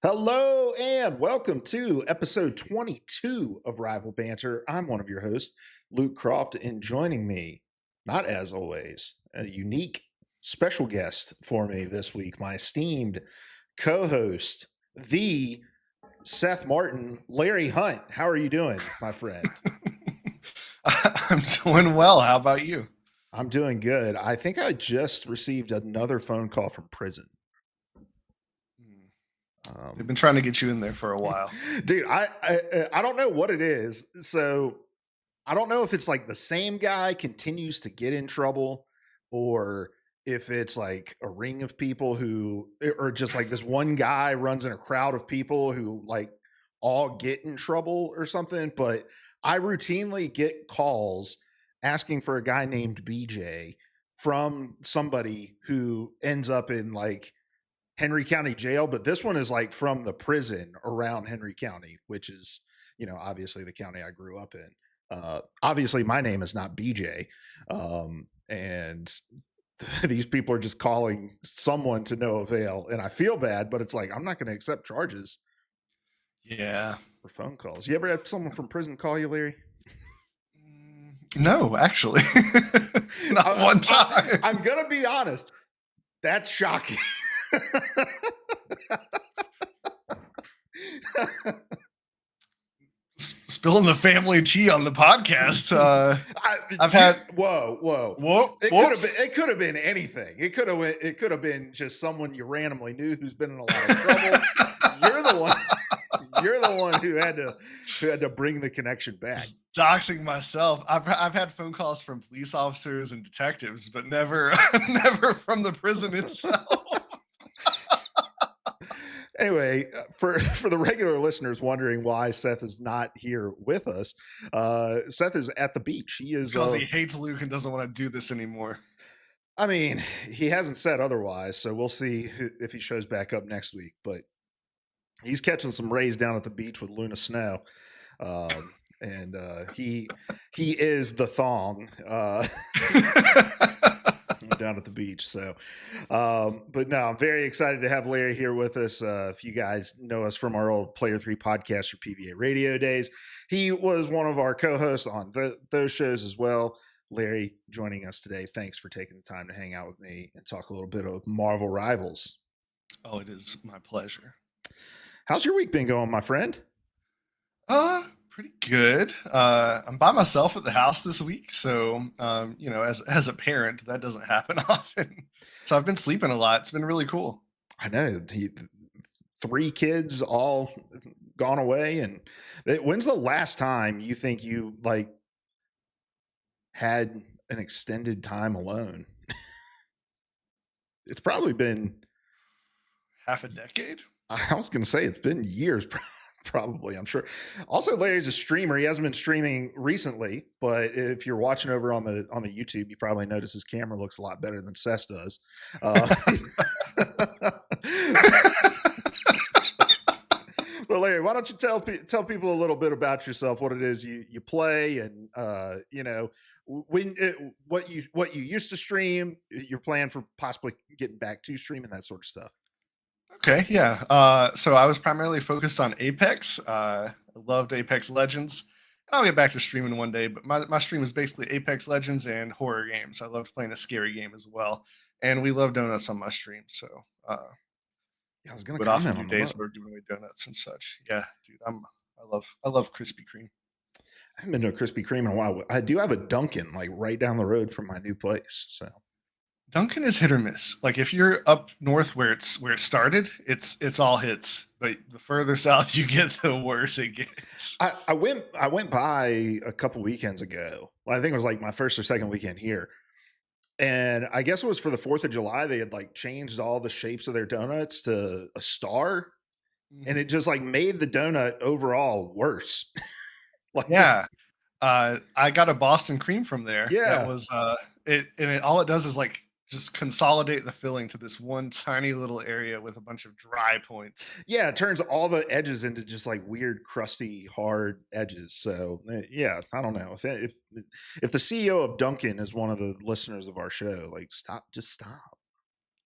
Hello and welcome to episode 22 of Rival Banter. I'm one of your hosts, Luke Croft, and joining me, not as always, a unique special guest for me this week, my esteemed co-host, the Seth Martin, Larry Hunt. How are you doing, my friend? I'm doing well. How about you? I'm doing good. I think I just received another phone call from prison. They've been trying to get you in there for a while. Dude, I don't know what it is. So I don't know if it's like the same guy continues to get in trouble or if it's like a ring of people who, or just like this one guy runs in a crowd of people who like all get in trouble or something. But I routinely get calls asking for a guy named BJ from somebody who ends up in like Henry County Jail, but this one is like from the prison around Henry County, which is, obviously the county I grew up in. Obviously, my name is not BJ. And these people are just calling someone to no avail. And I feel bad, but it's like, I'm not going to accept charges. Yeah. For phone calls. You ever had someone from prison call you, Larry? No, actually. Not one time. I'm going to be honest. That's shocking. Spilling the family tea on the podcast. I've had whoa. It could have been anything. It could have been just someone you randomly knew who's been in a lot of trouble. You're the one who had to bring the connection back. Just doxing myself. I've had phone calls from police officers and detectives, but never from the prison itself. Anyway, for the regular listeners wondering why Seth is not here with us, Seth is at the beach. He is because he hates Luke and doesn't want to do this anymore. I mean, he hasn't said otherwise, so we'll see if he shows back up next week. But he's catching some rays down at the beach with Luna Snow, and he is the thong. Down at the beach. So, but no, I'm very excited to have Larry here with us. If you guys know us from our old Player 3 podcast or PVA radio days, he was one of our co-hosts on those shows as well. Larry joining us today. Thanks for taking the time to hang out with me and talk a little bit of Marvel Rivals. Oh, it is my pleasure. How's your week been going, my friend? Pretty good. I'm by myself at the house this week, so as a parent, that doesn't happen often. So I've been sleeping a lot. It's been really cool. I know. 3 kids all gone away, and when's the last time you think you like had an extended time alone? It's probably been half a decade. I was going to say it's been years. Probably, I'm sure. Also, Larry's a streamer. He hasn't been streaming recently, but if you're watching over on the YouTube, you probably notice his camera looks a lot better than Seth does. Well, Larry, why don't you tell people a little bit about yourself, what it is you play, and what you used to stream, your plan for possibly getting back to streaming, that sort of stuff. Okay, yeah. So I was primarily focused on Apex. I loved Apex Legends. I'll get back to streaming one day, but my stream is basically Apex Legends and horror games. I loved playing a scary game as well. And we love donuts on my stream. So yeah, I was going to comment on days where we're giving away donuts and such. Yeah, dude, I love Krispy Kreme. I haven't been to a Krispy Kreme in a while. I do have a Dunkin' like right down the road from my new place. So Dunkin' is hit or miss. Like if you're up north where it started, it's all hits. But the further south you get, the worse it gets. I went by a couple weekends ago. Well, I think it was like my first or second weekend here. And I guess it was for the 4th of July. They had like changed all the shapes of their donuts to a star. Mm-hmm. And it just like made the donut overall worse. Yeah. I got a Boston cream from there. Yeah. That was all it does is like just consolidate the filling to this one tiny little area with a bunch of dry points. Yeah, it turns all the edges into just like weird, crusty, hard edges. So yeah, I don't know if the CEO of Dunkin' is one of the listeners of our show, like just stop.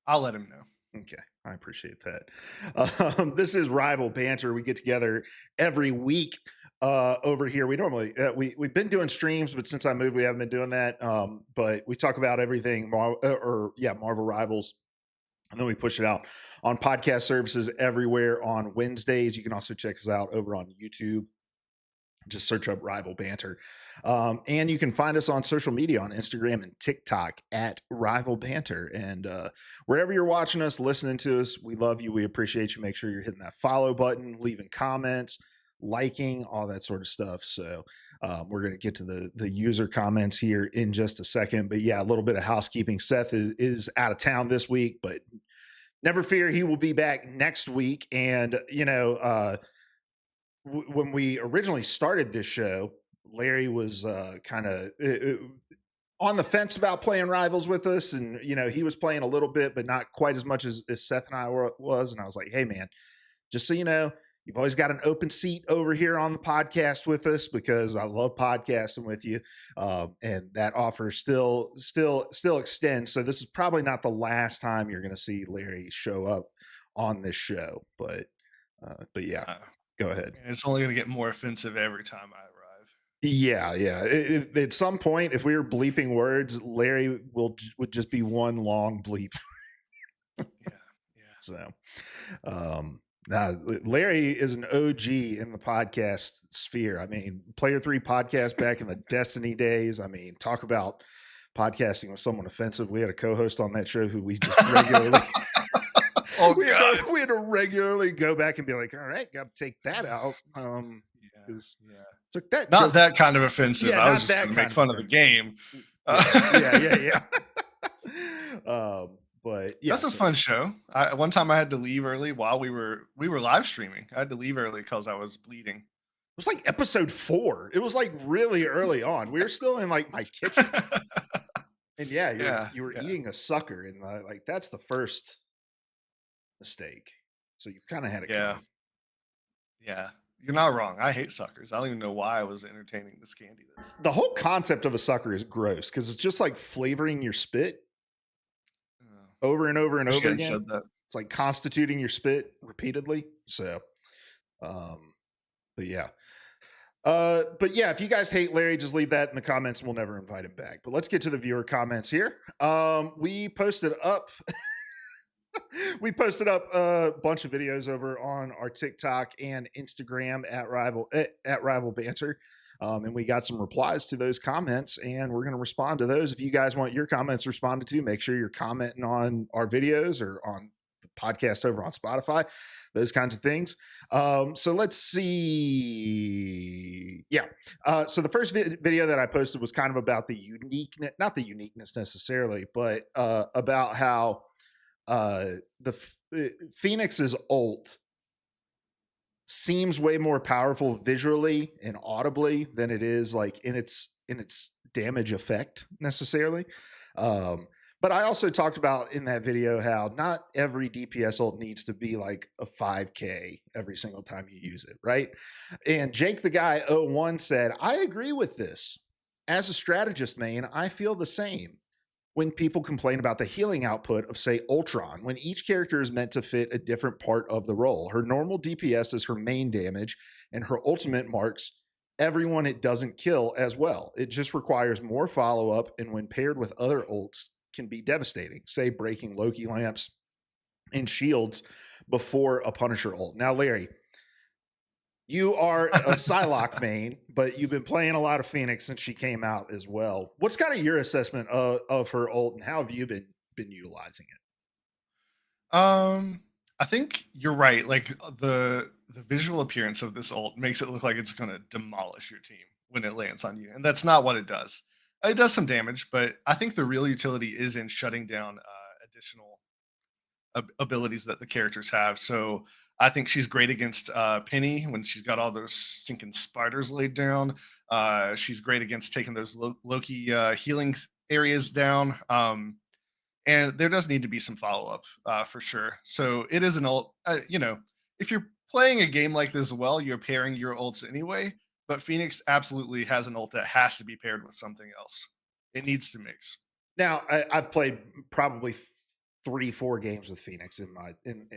I'll let him know. Okay, I appreciate that. This is Rival Banter. We get together every week over here. We normally we've been doing streams, but since I moved, we haven't been doing that. But we talk about everything, Marvel Rivals, and then we push it out on podcast services everywhere on Wednesdays. You can also check us out over on YouTube. Just search up Rival Banter. And you can find us on social media on Instagram and TikTok at Rival Banter. And wherever you're watching us, listening to us, we love you. We appreciate you. Make sure you're hitting that follow button, leaving comments, liking, all that sort of stuff. So we're going to get to the user comments here in just a second. But yeah, a little bit of housekeeping. Seth is out of town this week, but never fear, he will be back next week. And, when we originally started this show, Larry was kind of on the fence about playing Rivals with us, and he was playing a little bit, but not quite as much as Seth and I was. And I was like, "Hey, man, just so you know, you've always got an open seat over here on the podcast with us because I love podcasting with you, and that offer still extends. So this is probably not the last time you're going to see Larry show up on this show, but yeah." Go ahead. And it's only going to get more offensive every time I arrive. Yeah, yeah. At some point, if we were bleeping words, Larry would just be one long bleep. Yeah, yeah. So, Larry is an OG in the podcast sphere. I mean, Player 3 podcast back in the Destiny days. I mean, talk about podcasting with someone offensive. We had a co-host on that show who we just regularly we had to regularly go back and be like, all right, got to take that out. Took that not joke. that kind of offensive. I was just going to make fun of the game. Yeah. But yeah, that's a fun show. One time I had to leave early while we were live streaming. I had to leave early because I was bleeding. It was like episode 4. It was like really early on. We were still in like my kitchen, and you were eating a sucker, and like that's the first mistake. So you kind of had it. Yeah. You're not wrong. I hate suckers. I don't even know why I was entertaining this candy. The whole concept of a sucker is gross because it's just like flavoring your spit over and over and over again. Said that. It's like constituting your spit repeatedly. So, but yeah. If you guys hate Larry, just leave that in the comments and we'll never invite him back. But let's get to the viewer comments here. We posted up a bunch of videos over on our TikTok and Instagram at Rival Banter. And we got some replies to those comments, and we're going to respond to those. If you guys want your comments responded to, make sure you're commenting on our videos or on the podcast over on Spotify, those kinds of things. So let's see. Yeah. So the first video that I posted was kind of about the uniqueness, not the uniqueness necessarily, but about how Phoenix's ult seems way more powerful visually and audibly than it is like in its damage effect necessarily. But I also talked about in that video how not every DPS ult needs to be like a 5k every single time you use it, right? And Jake the Guy 01 said, I agree with this. As a strategist main, I feel the same. When people complain about the healing output of, say, Ultron, when each character is meant to fit a different part of the role. Her normal DPS is her main damage, and her ultimate marks everyone it doesn't kill as well. It just requires more follow-up, and when paired with other ults, can be devastating, say breaking Loki lamps and shields before a Punisher ult. Now, Larry, you are a Psylocke main, but you've been playing a lot of Phoenix since she came out as well. What's kind of your assessment of her ult, and how have you been utilizing it? I think you're right. Like the visual appearance of this ult makes it look like it's going to demolish your team when it lands on you, and that's not what it does. It does some damage, but I think the real utility is in shutting down additional abilities that the characters have. So I think she's great against Penny when she's got all those stinking spiders laid down. She's great against taking those Loki healing areas down. And there does need to be some follow-up for sure. So it is an ult. If you're playing a game like this well, you're pairing your ults anyway. But Phoenix absolutely has an ult that has to be paired with something else. It needs to mix. Now, I've played probably 3-4 games with Phoenix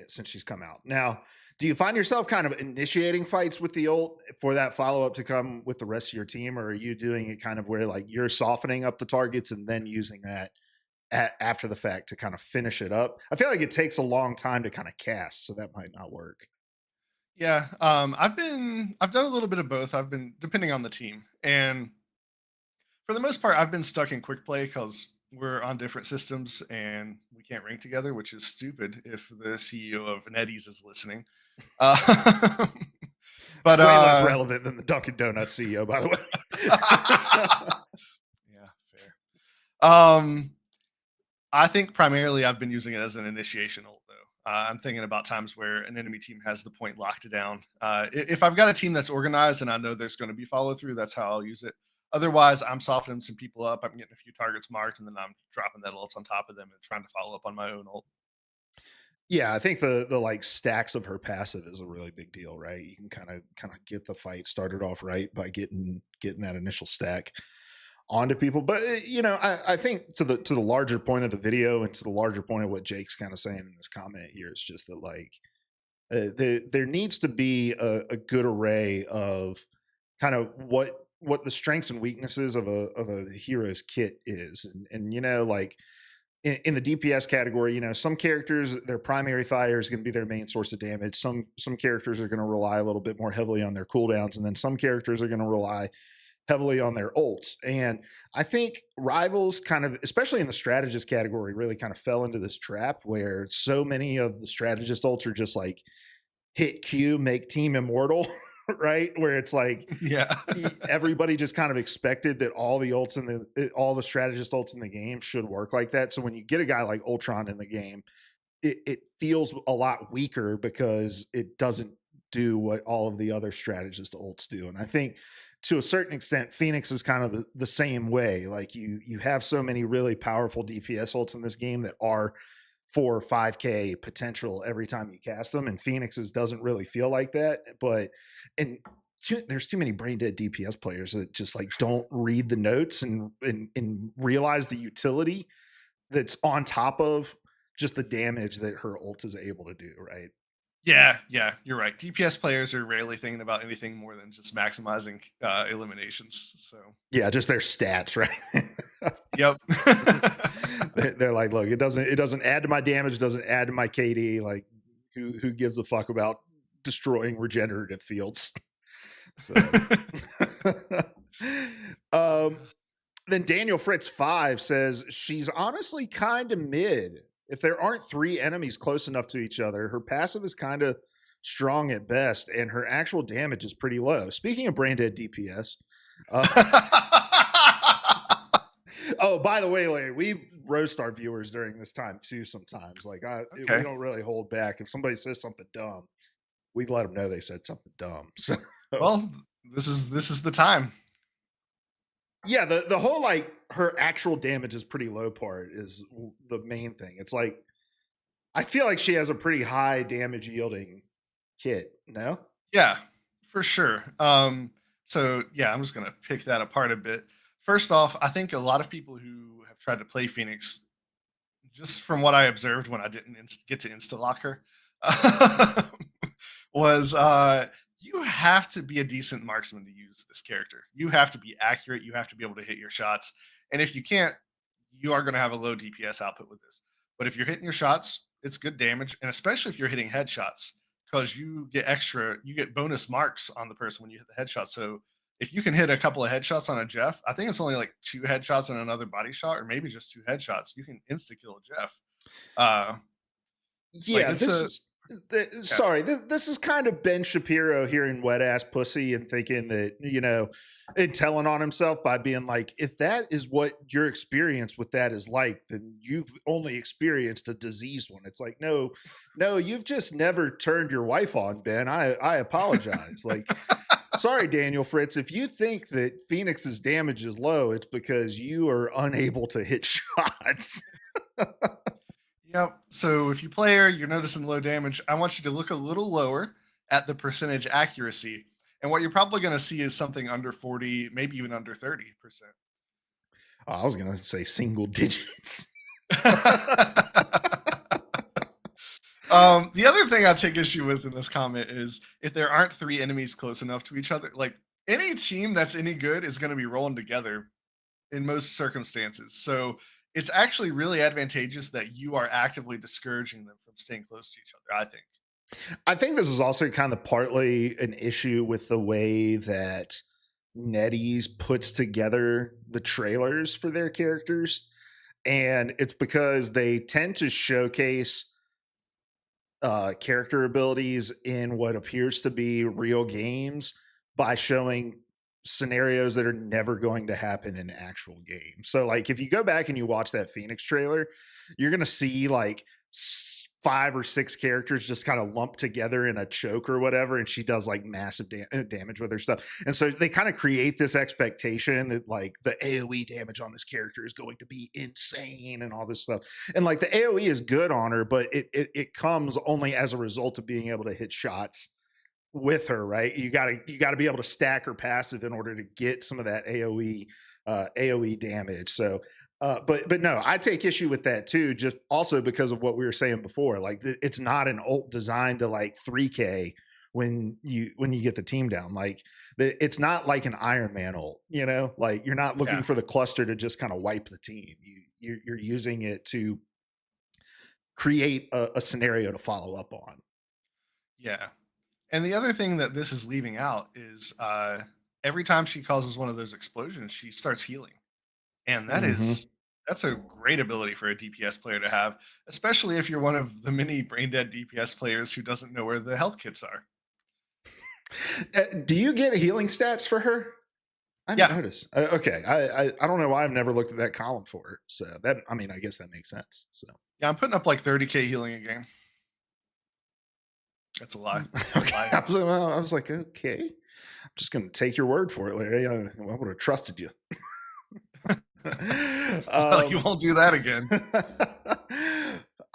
since she's come out. Now, do you find yourself kind of initiating fights with the ult for that follow up to come with the rest of your team, or are you doing it kind of where like you're softening up the targets and then using that after the fact to kind of finish it up? I feel like it takes a long time to kind of cast, so that might not work. Yeah, I've done a little bit of both. I've been depending on the team, and for the most part, I've been stuck in quick play because we're on different systems and we can't rank together, which is stupid if the CEO of Netties is listening. Uh, but Way less relevant than the Dunkin' Donuts CEO, by the way. yeah, fair. Um, I think primarily I've been using it as an initiation ult, though. I'm thinking about times where an enemy team has the point locked down. If I've got a team that's organized and I know there's going to be follow through, that's how I'll use it. Otherwise, I'm softening some people up. I'm getting a few targets marked, and then I'm dropping that ult on top of them and trying to follow up on my own ult. Yeah, I think the like stacks of her passive is a really big deal, right? You can kind of get the fight started off right by getting that initial stack onto people. But I think to the larger point of the video and to the larger point of what Jake's kind of saying in this comment here is just that like there needs to be a good array of kind of what the strengths and weaknesses of a hero's kit is, and like in the DPS category, some characters, their primary fire is going to be their main source of damage. Some characters are going to rely a little bit more heavily on their cooldowns, and then some characters are going to rely heavily on their ults. And I think Rivals kind of, especially in the strategist category, really kind of fell into this trap where so many of the strategist ults are just like hit Q, make team immortal, right? Where it's like Yeah. everybody just kind of expected that all the strategist ults in the game should work like that. So when you get a guy like Ultron in the game, it feels a lot weaker because it doesn't do what all of the other strategist ults do. And I think to a certain extent, Phoenix is kind of the same way. Like you have so many really powerful DPS ults in this game that are 4 or 5K potential every time you cast them, and Phoenix's doesn't really feel like that. There's too many brain dead DPS players that just like don't read the notes and realize the utility that's on top of just the damage that her ult is able to do, right? Yeah, you're right. DPS players are rarely thinking about anything more than just maximizing eliminations. So, Yeah, just their stats, right? yep. They're like, look, it doesn't add to my damage, doesn't add to my KD. Like, who gives a fuck about destroying regenerative fields? So, um, then Daniel Fritz 5 says she's honestly kind of mid. If there aren't 3 enemies close enough to each other, her passive is kind of strong at best, and her actual damage is pretty low. Speaking of brain dead DPS, oh, by the way, Larry, we roast our viewers during this time too. Sometimes, like we don't really hold back. If somebody says something dumb, we let them know they said something dumb. So, well, this is the time. yeah, the whole like her actual damage is pretty low part is the main thing. It's like I feel like she has a pretty high damage yielding kit. No, Yeah, for sure. So yeah, I'm just gonna pick that apart a bit. First off, I think a lot of people who have tried to play Phoenix, just from what I observed when I didn't get to insta lock her, was you have to be a decent marksman to use this character. You have to be accurate. You have to be able to hit your shots. And if you can't, you are going to have a low DPS output with this. But if you're hitting your shots, it's good damage. And especially if you're hitting headshots, because you get bonus marks on the person when you hit the headshot. So if you can hit a couple of headshots on a Jeff, I think it's only like 2 headshots and another body shot, or maybe just 2 headshots. You can insta kill a Jeff. Like yeah, it's a yeah. sorry, this is kind of Ben Shapiro hearing wet ass pussy and thinking that, and telling on himself by being like, if that is what your experience with that is like, then you've only experienced a diseased one. It's like, no, you've just never turned your wife on, Ben. I apologize. Like, sorry, Daniel Fritz. If you think that Phoenix's damage is low, it's because you are unable to hit shots. Yep. So if you play her, you're noticing low damage. I want you to look a little lower at the percentage accuracy. And what you're probably going to see is something under 40, maybe even under 30%. Oh, I was going to say single digits. The other thing I take issue with in this comment is if there aren't three enemies close enough to each other, like any team that's any good is going to be rolling together in most circumstances. So it's actually really advantageous that you are actively discouraging them from staying close to each other, I think. I think this is also kind of partly an issue with the way that NetEase puts together the trailers for their characters. And it's because they tend to showcase character abilities in what appears to be real games by showing scenarios that are never going to happen in actual games. So, like, if you go back and you watch that Phoenix trailer, you're going to see like 5 or 6 characters just kind of lumped together in a choke or whatever, and she does like massive damage with her stuff. And so they kind of create this expectation that like the AoE damage on this character is going to be insane and all this stuff. And like the AoE is good on her, but it comes only as a result of being able to hit shots with her, right? You gotta be able to stack her passive in order to get some of that AoE damage. So but no, I take issue with that too, just also because of what we were saying before. Like it's not an ult designed to like 3K when you get the team down. Like it's not like an Iron Man ult, you know? Like you're not looking for the cluster to just kind of wipe the team. You're using it to create a scenario to follow up on. Yeah. And the other thing that this is leaving out is every time she causes one of those explosions, she starts healing. And that's a great ability for a DPS player to have, especially if you're one of the many brain dead DPS players who doesn't know where the health kits are. Do you get healing stats for her? I didn't notice. Okay, I don't know why I've never looked at that column for her. So that, I mean, I guess that makes sense. So yeah, I'm putting up like 30k healing a game. That's a lie. Okay. I was like, okay, I'm just gonna take your word for it, Larry. I would have trusted you. You won't do that again.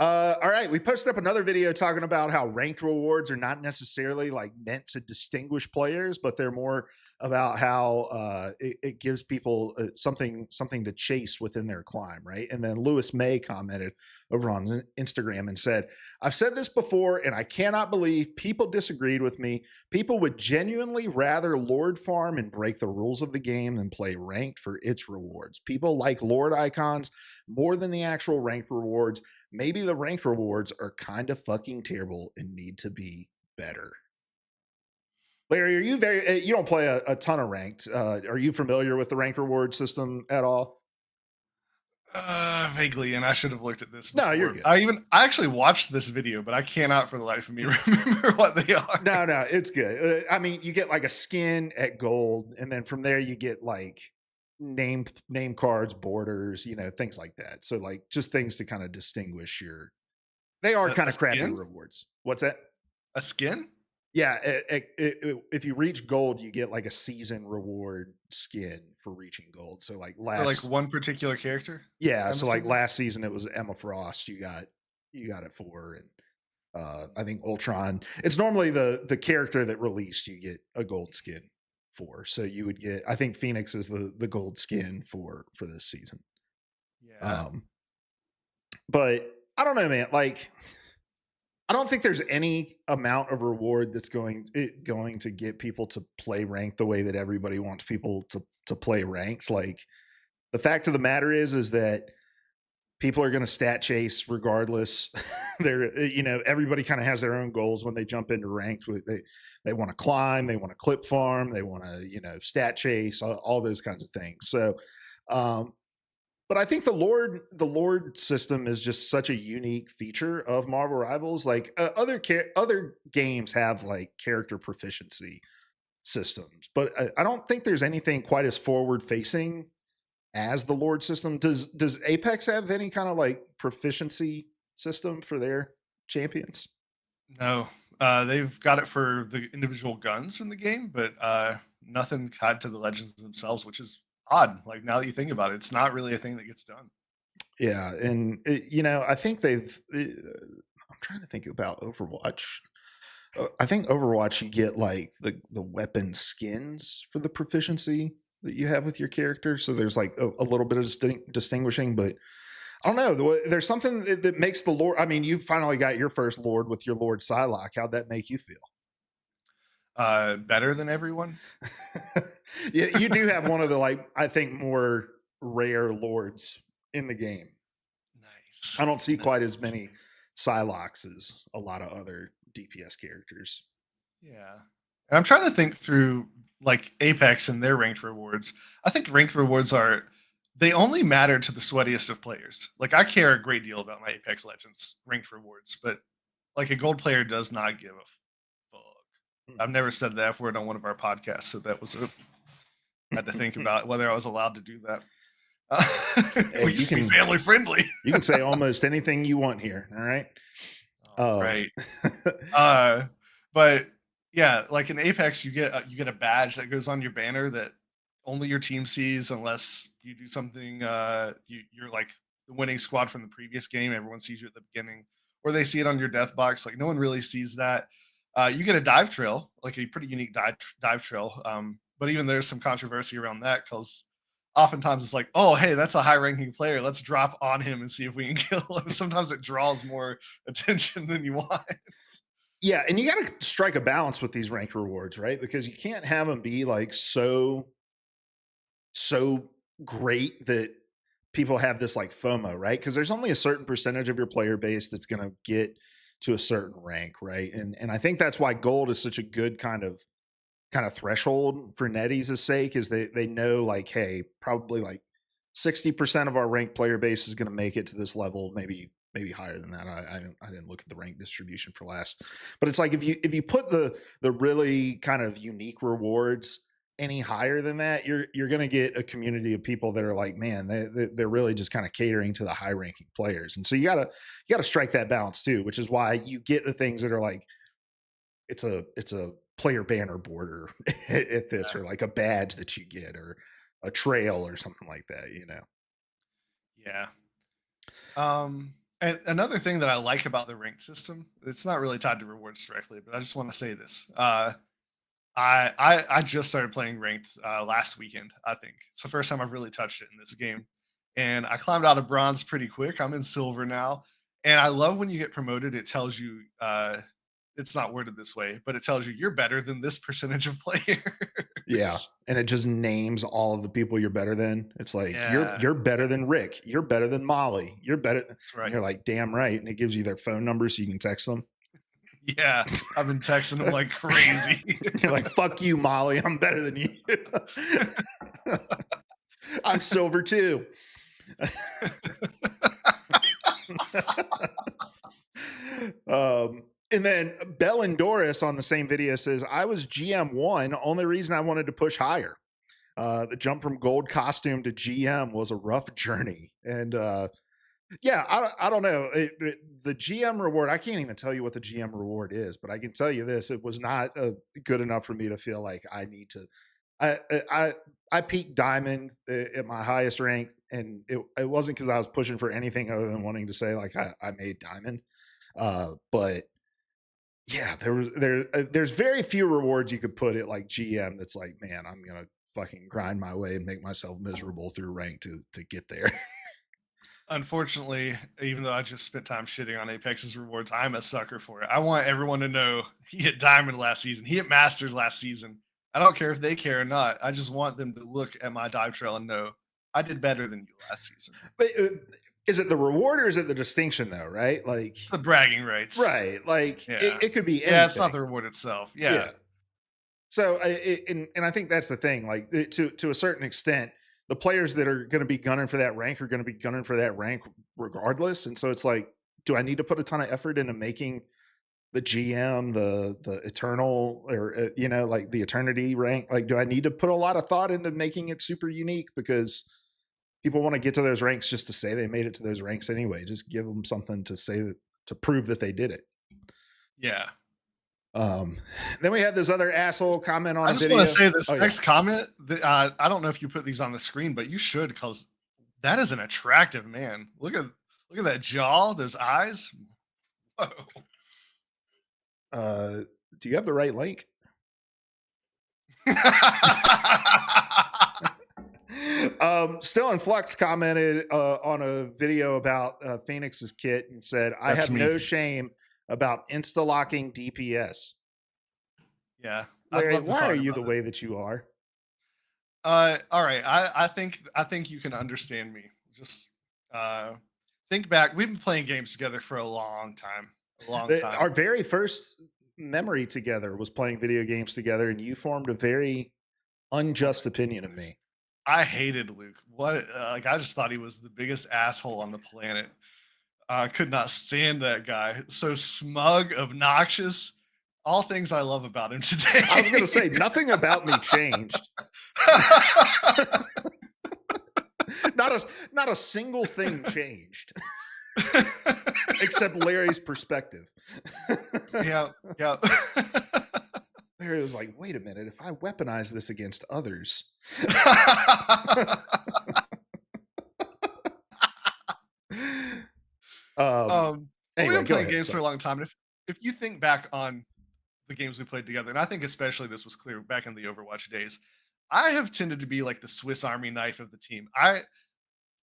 All right, we posted up another video talking about how ranked rewards are not necessarily like meant to distinguish players, but they're more about how it gives people something to chase within their climb, right? And then Lewis May commented over on Instagram and said, "I've said this before, and I cannot believe people disagreed with me. People would genuinely rather Lord farm and break the rules of the game than play ranked for its rewards. People like Lord icons more than the actual ranked rewards. Maybe the ranked rewards are kind of fucking terrible and need to be better." Larry, are you you don't play a ton of ranked. Are you familiar with the ranked reward system at all? Vaguely, and I should have looked at this before. No, you're good. I actually watched this video, but I cannot for the life of me remember what they are. No, it's good. I mean, you get like a skin at gold, and then from there you get like name cards, borders, you know, things like that. So like just things to kind of distinguish your. They are kind of crappy rewards. What's that? A skin? Yeah, if you reach gold, you get like a season reward skin for reaching gold. So like For like one particular character? Yeah, so like last season it was Emma Frost. You got it for, and I think Ultron. It's normally the character that released you get a gold skin for. So you would get, I think Phoenix is the gold skin for this season. Yeah. But I don't know, man. Like, I don't think there's any amount of reward that's going to get people to play ranked the way that everybody wants people to play ranked. Like, the fact of the matter is that people are going to stat chase regardless. They're, you know, everybody kind of has their own goals when they jump into ranked. They want to climb, they want to clip farm, they want to, you know, stat chase, all those kinds of things. So, but I think the Lord system is just such a unique feature of Marvel Rivals. Like other games have like character proficiency systems, but I don't think there's anything quite as forward facing as the Lord system. Does Apex have any kind of like proficiency system for their champions? No, they've got it for the individual guns in the game, but nothing tied to the legends themselves, which is odd. Like now that you think about it, it's not really a thing that gets done. Yeah, and you know, I think they've. I'm trying to think about Overwatch. I think Overwatch, you get like the weapon skins for the proficiency that you have with your character. So there's like a little bit of distinguishing, but I don't know. There's something that makes the Lord. I mean, you finally got your first Lord with your Lord Psylocke. How'd that make you feel? Better than everyone. Yeah, you do have one of the like I think more rare lords in the game. Nice, I don't see quite as nice. many Psylocks as a lot of other DPS characters. Yeah. And I'm trying to think through like Apex and their ranked rewards. I think ranked rewards are they only matter to the sweatiest of players. Like I care a great deal about my Apex Legends ranked rewards, but like a gold player does not give a fuck. I've never said the F word on one of our podcasts, so that was a had to think about whether I was allowed to do that. Hey, We used to be family friendly. you can say almost anything you want here. All right. Right. Uh, but yeah, like in Apex, you get a badge that goes on your banner that only your team sees unless you do something. You're like the winning squad from the previous game. Everyone sees you at the beginning, or they see it on your death box. Like no one really sees that. You get a dive trail, like a pretty unique dive trail. But even there's some controversy around that because oftentimes it's like, oh, hey, that's a high ranking player. Let's drop on him and see if we can kill him. Sometimes it draws more attention than you want. Yeah, and you got to strike a balance with these ranked rewards, right? Because you can't have them be like so great that people have this like FOMO, right? Because there's only a certain percentage of your player base that's going to get to a certain rank, right? And I think that's why gold is such a good kind of threshold for NetEase's sake is they know like, hey, probably like 60% of our ranked player base is going to make it to this level, maybe higher than that. I didn't look at the rank distribution for last, but it's like if you put the really kind of unique rewards any higher than that, you're going to get a community of people that are like, man, they're really just kind of catering to the high ranking players, and so you gotta strike that balance too, which is why you get the things that are like it's a player banner border at this, or like a badge that you get, or a trail, or something like that. Yeah. And another thing that I like about the rank system, it's not really tied to rewards directly, but I just want to say this. I just started playing ranked last weekend. I think it's the first time I've really touched it in this game, and I climbed out of bronze pretty quick. I'm in silver now, and I love when you get promoted. It tells you it's not worded this way, but it tells you you're better than this percentage of Yeah, players. and it just names all of the people you're better than. It's like you're Yeah, you're better than Rick, you're better than Molly, you're better, that's and right. you're like, damn right, and it gives you their phone number so you can text them. Yeah, I've been texting them like crazy. You're like, fuck you, Molly, I'm better than you. I'm silver too. And then Bell Doris on the same video says, I was GM1. Only reason I wanted to push higher. The jump from gold costume to GM was a rough journey. And yeah, I don't know. The GM reward, I can't even tell you what the GM reward is, but I can tell you this: it was not good enough for me to feel like I need to. I peaked diamond at my highest rank, and it wasn't because I was pushing for anything other than wanting to say like I made diamond. But yeah, there's very few rewards you could put it like GM that's like, man, I'm gonna fucking grind my way and make myself miserable through rank to get there. Unfortunately, even though I just spent time shitting on Apex's rewards, I'm a sucker for it. I want everyone to know he hit Diamond last season. He hit Masters last season. I don't care if they care or not. I just want them to look at my dive trail and know I did better than you last season. But is it the reward or is it the distinction though? Right? Like, It's the bragging rights. right? Like Yeah. it could be Yeah, it's not anything. the reward itself. Yeah. Yeah. So, and I think that's the thing. Like to a certain extent, the players that are going to be gunning for that rank are going to be gunning for that rank regardless. And so it's like, do I need to put a ton of effort into making the GM, the eternal, or like the eternity rank? Like, do I need to put a lot of thought into making it super unique because people want to get to those ranks just to say they made it to those ranks anyway? Just give them something to say to prove that they did it. Yeah. Um, then we had this other asshole comment on I a just want to video. say this Oh yeah. next comment. I don't know if you put these on the screen, but you should because that is an attractive man. Look at that jaw, those eyes. Whoa. Do you have the right link? Still in Flux commented on a video about Phoenix's kit and said, "I That's have me. no shame about insta locking DPS." Yeah, I'd Larry, love to why are talk you about the it. way that you are? All right. I think you can understand me. Just uh, think back. We've been playing games together for a long time. A long time. Our very first memory together was playing video games together, and you formed a very Oh unjust my opinion of gosh. me. I hated Luke. What? Like I just thought he was the biggest asshole on the planet. I could not stand that guy. So smug, obnoxious. All things I love about him I was going to today. say nothing about me changed. Not a single thing changed except Larry's perspective. Yeah, yeah. Larry was like, "Wait a minute, if I weaponize this against others." um But we've anyway, been go playing ahead. games for Sorry. a long time. And if you think back on the games we played together, and I think especially this was clear back in the Overwatch days, I have tended to be like the Swiss Army knife of the team.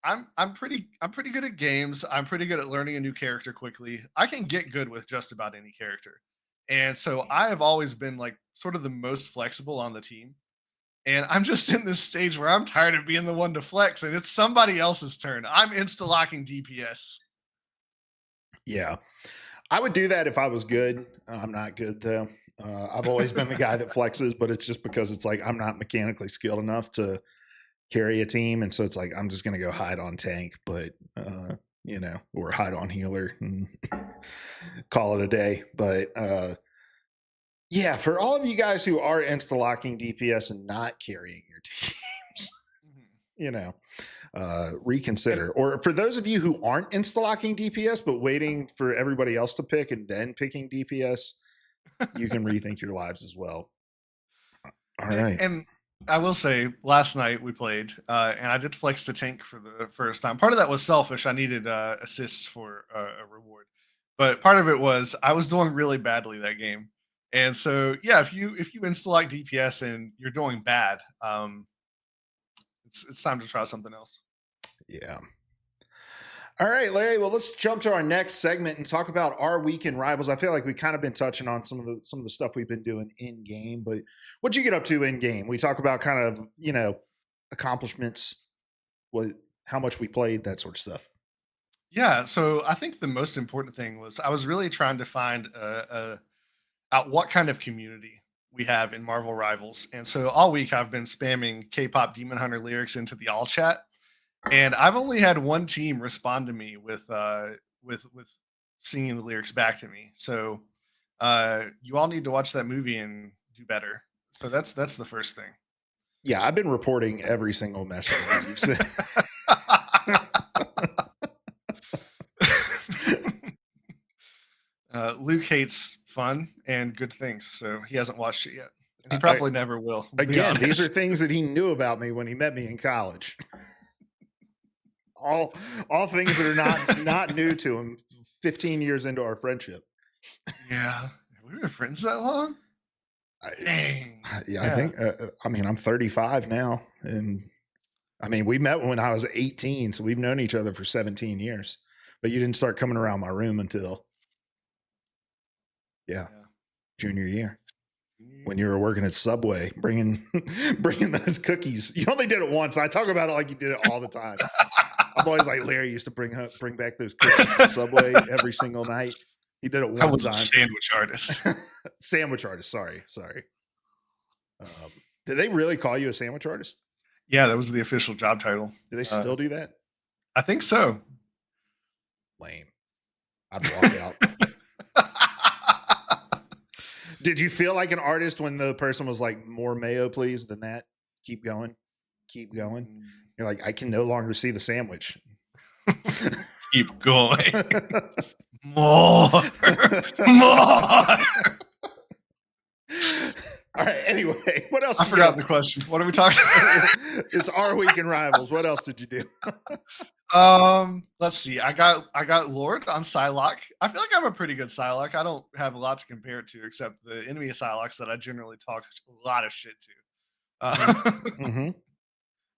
I'm pretty good at games. I'm pretty good at learning a new character quickly. I can get good with just about any character. And so I have always been like sort of the most flexible on the team. And I'm just in this stage where I'm tired of being the one to flex and it's somebody else's turn. I'm insta locking DPS. Yeah. I would do that if I was good. I'm not good though. I've always been the guy that flexes, but it's just because it's like I'm not mechanically skilled enough to carry a team, and so it's like I'm just gonna go hide on tank, but or hide on healer and call it a day. But yeah, for all of you guys who are insta locking DPS and not carrying your teams, Mhm. you know, And reconsider. Or for those of you who aren't insta locking DPS but waiting for everybody else to pick and then picking DPS, you can rethink your lives as well. All right. and I will say, last night we played, and I did flex the tank for the first time. Part of that was selfish. I needed assists for a reward, but part of it was I was doing really badly that game. And so, yeah, if you insta like DPS and you're doing bad, it's time to try something else. Yeah. All right, Larry. Well, let's jump to our next segment and talk about our weekend rivals. I feel like we've kind of been touching on some of the stuff we've been doing in game, but what'd you get up to in game? We talk about kind of accomplishments, what how much we played, that sort of stuff. Yeah, so I think the most important thing was I was really trying to find out what kind of community we have in Marvel Rivals. And so all week I've been spamming K-pop Demon Hunter lyrics into the all chat, and I've only had one team respond to me with singing the lyrics back to me. So you all need to watch that movie and do better. So that's the first thing. Yeah, I've been reporting every single message that you've sent. Luke hates fun and good things, so he hasn't watched it yet, and he I, probably never will. We'll be again, these are honest. things that he knew about me when he met me in college. all all things that are not new to him 15 years into our friendship. Yeah, have we been friends that long? I, Dang. yeah, I Yeah. think I mean I'm 35 now, and I mean we met when I was 18, so we've known each other for 17 years. But you didn't start coming around my room until yeah, Yeah. junior year Junior when year. you were working at Subway bringing bringing those cookies. You only did it once. I talk about it like you did it all the time. I'm always like Larry used to bring back those cookies from Subway every single night. He did it I one was a time. sandwich artist. Sandwich artist. Sorry. Um, did they really call you a sandwich artist? Yeah, that was the official job title. Do they Uh, still do that? I think so. Lame. I'd walk out. Did you feel like an artist when the person was like, "More mayo, please," than that? Keep going. Keep going. Mm, You're like, I can no longer see the sandwich. keep going. More. More. All right. Anyway, what else I did you get forgot up the to? question. What are we talking about? It's our weekend rivals. What else did you do? Let's see. I got Lord on Psylocke. I feel like I'm a pretty good Psylocke. I don't have a lot to compare it to except the enemy Psylocks that I generally talk a lot of shit to. Mm-hmm. Uh, Mm-hmm.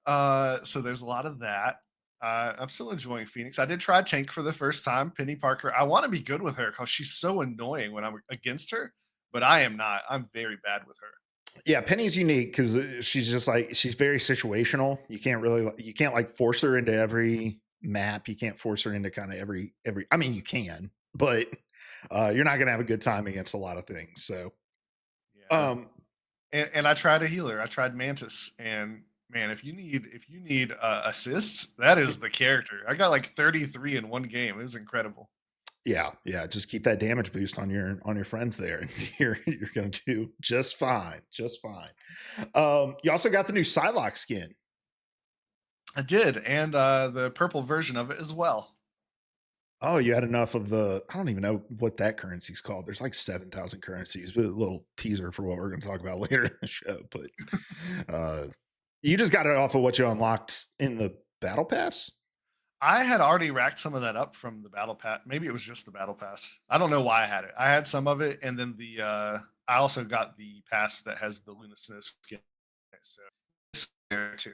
So there's a lot of that. I'm still enjoying Phoenix. I did try Tank for the first time. Penny Parker. I want to be good with her because she's so annoying when I'm against her, but I am not. I'm very bad with her. Yeah, Penny's unique because she's just like she's very situational. You can't like force her into every map. You can't force her into kind of every. I mean, you can, but you're not gonna have a good time against a lot of things. So, Yeah. um, And I tried a healer. I tried Mantis, and man, if you need assists, that is the character. I got like 33 in one game. It was incredible. yeah, just keep that damage boost on your friends there, and you're gonna do just fine, just fine. You also got the new Psylocke skin. I did, and the purple version of it as well. Oh, you had enough of the I don't even know what that currency's called. There's like 7,000 currencies. With a little teaser for what we're going to talk about later in the show, but uh you just got it off of what you unlocked in the battle pass? I had already racked some of that up from the battle pass. Maybe it was just the battle pass. I don't know why I had it. I had some of it, and then the I also got the pass that has the Luna Snow skin. So it's there too.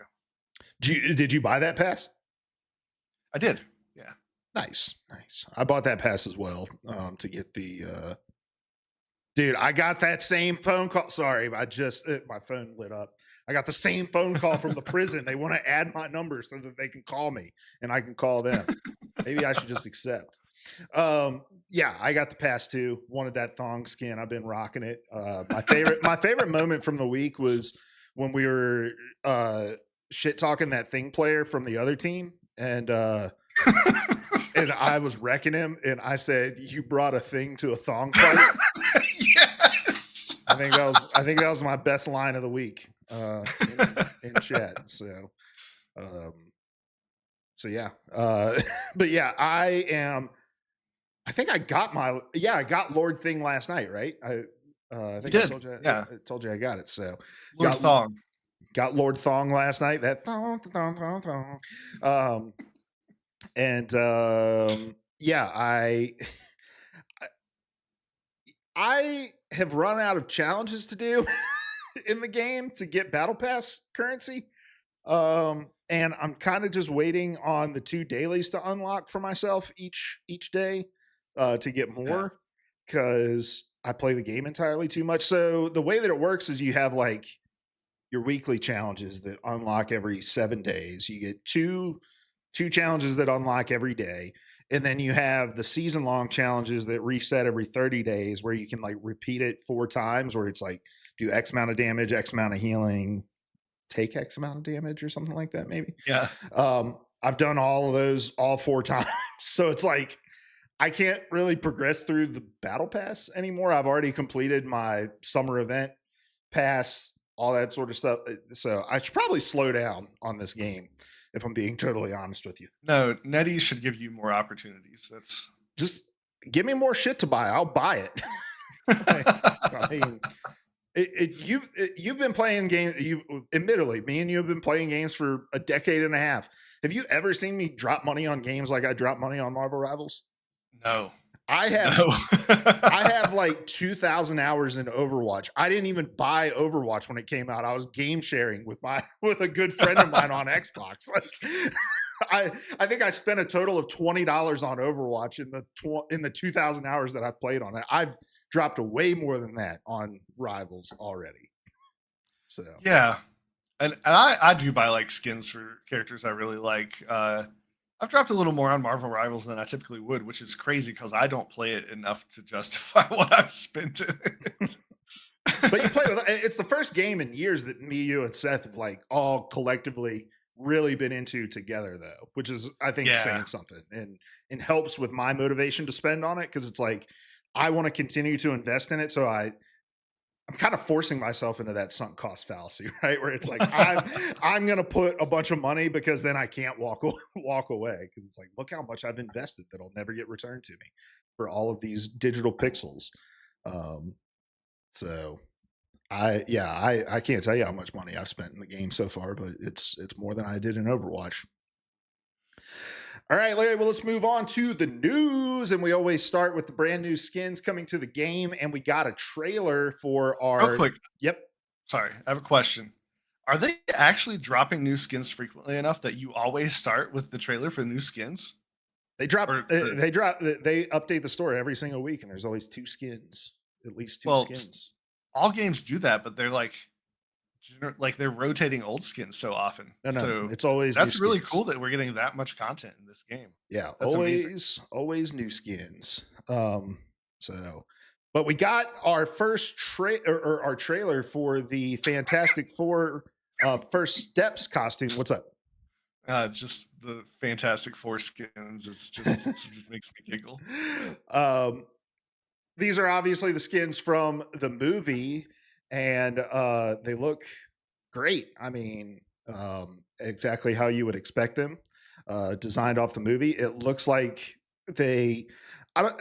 Did you buy that pass? I did. Yeah. Nice, nice. I bought that pass as well to get the dude, I got that same phone call. Sorry, my phone lit up. I got the same phone call from the prison. They want to add my number so that they can call me and I can call them. Maybe I should just accept. Yeah, I got the pass too. Wanted that thong skin. I've been rocking it. My favorite moment from the week was when we were shit talking that thing player from the other team and I was wrecking him and I said, "You brought a thing to a thong fight." Yes. I think that was my best line of the week in chat. Um, so yeah, but yeah, I think I got Lord Thing last night, right? I You think I did. told you, Yeah. I told you I got it. So Lord got Thong. got Lord Thong last night. That thong. Um, and yeah, I have run out of challenges to do in the game to get battle pass currency. And I'm kind of just waiting on the two dailies to unlock for myself each day to get Yeah. more because I play the game entirely too much. So the way that it works is you have like your weekly challenges that unlock every 7 days. You get two challenges that unlock every day. And then you have the season long challenges that reset every 30 days where you can like repeat it 4 times, where it's like do X amount of damage, X amount of healing, take X amount of damage or something like that, maybe. Yeah. I've done all of those all 4 times. So it's like I can't really progress through the battle pass anymore. I've already completed my summer event pass, all that sort of stuff. So I should probably slow down on this game if I'm being totally honest with you. No, Nettie should give you more opportunities. That's Just give me more shit to buy. I'll buy it. I mean, you've been playing games. You admittedly, me and you have been playing games for a decade and a half. Have you ever seen me drop money on games like I drop money on Marvel Rivals? no. I have No. I have like 2,000 hours in Overwatch. I didn't even buy Overwatch when it came out. I was game sharing with with a good friend of mine on Xbox. Like I think I spent a total of $20 on Overwatch in the 2,000 hours that I've played on it. I've dropped way more than that on Rivals already. So Yeah. And I do buy like skins for characters I really like. I've dropped a little more on Marvel Rivals than I typically would, which is crazy because I don't play it enough to justify what I've spent it. but you play with it's the first game in years that me, you, and Seth have like all collectively really been into together though, which is I think Yeah. saying something and helps with my motivation to spend on it because it's like I want to continue to invest in it. So I'm kind of forcing myself into that sunk cost fallacy, right? Where it's like I'm gonna put a bunch of money because then I can't walk away because it's like look how much I've invested that'll never get returned to me for all of these digital pixels. Um, so I can't tell you how much money I've spent in the game so far, but it's more than I did in Overwatch. All right, Larry. Well, let's move on to the news, and we always start with the brand new skins coming to the game, and we got a trailer for Real our. quick, Yep. sorry, I have a question. Are they actually dropping new skins frequently enough that you always start with the trailer for new skins? Or the They update the store every single week, and there's always two skins, at least two well, skins. all games do that, but they're like they're rotating old skins so often. No, So it's always new that's really skins. cool that we're getting that much content in this game. Yeah, That's amazing. always new skins. So, but we got our first or our trailer for the Fantastic Four First Steps costume. What's up? Just the Fantastic Four skins. It just makes me giggle. um, these are obviously the skins from the movie, and they look great. I mean, exactly how you would expect them. Designed off the movie. It looks like they. I don't.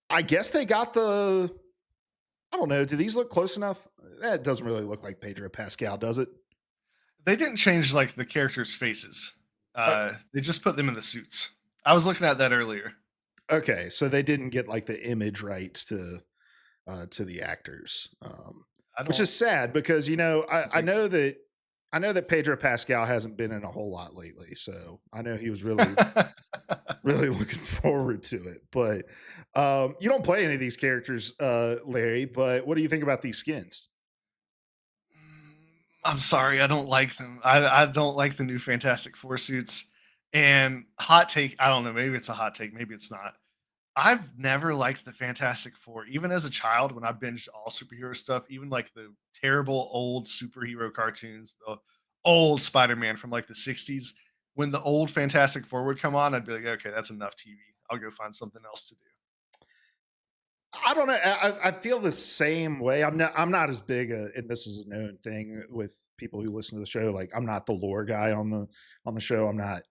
I guess they got the. I don't know. Do these look close enough? That doesn't really look like Pedro Pascal, does it? They didn't change like the characters' faces. Uh, They just put them in the suits. I was looking at that earlier. okay, so they didn't get like the image rights to the actors, I which don't is sad because I think so. know that Pedro Pascal hasn't been in a whole lot lately, so I know he was really looking forward to it. But you don't play any of these characters, Larry. But what do you think about these skins? I'm sorry, I don't like them. I don't like the new Fantastic Four suits. And hot take, I don't know, maybe it's a hot take, maybe it's not. I've never liked the Fantastic Four. Even as a child, when I binged all superhero stuff, even like the terrible old superhero cartoons, the old Spider-Man from like the 60s, when the old Fantastic Four would come on, I'd be like, okay, that's enough TV. I'll go find something else to do. I don't know. I feel the same way. I'm not as big and this is a known thing with people who listen to the show. Like I'm not the lore guy on the show. I'm not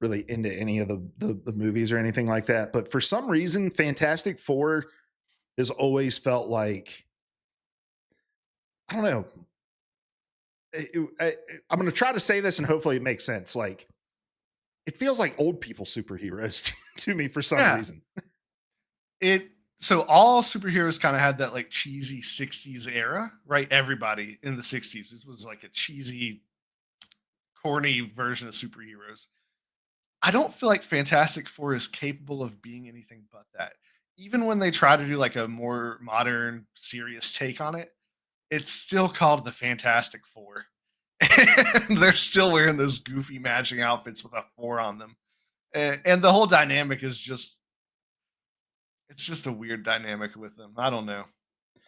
really into any of the movies or anything like that. But for some reason, Fantastic Four has always felt like I don't know. I'm going to try to say this and hopefully it makes sense. Like it feels like old people superheroes to me for some Yeah, reason. it so all superheroes kind of had that like cheesy 60s era, right? Everybody in the 60s. This was like a cheesy, corny version of superheroes. I don't feel like Fantastic Four is capable of being anything but that. Even when they try to do like a more modern, serious take on it, it's still called the Fantastic Four. And they're still wearing those goofy matching outfits with a four on them. And the whole dynamic is just it's just a weird dynamic with them. I don't know.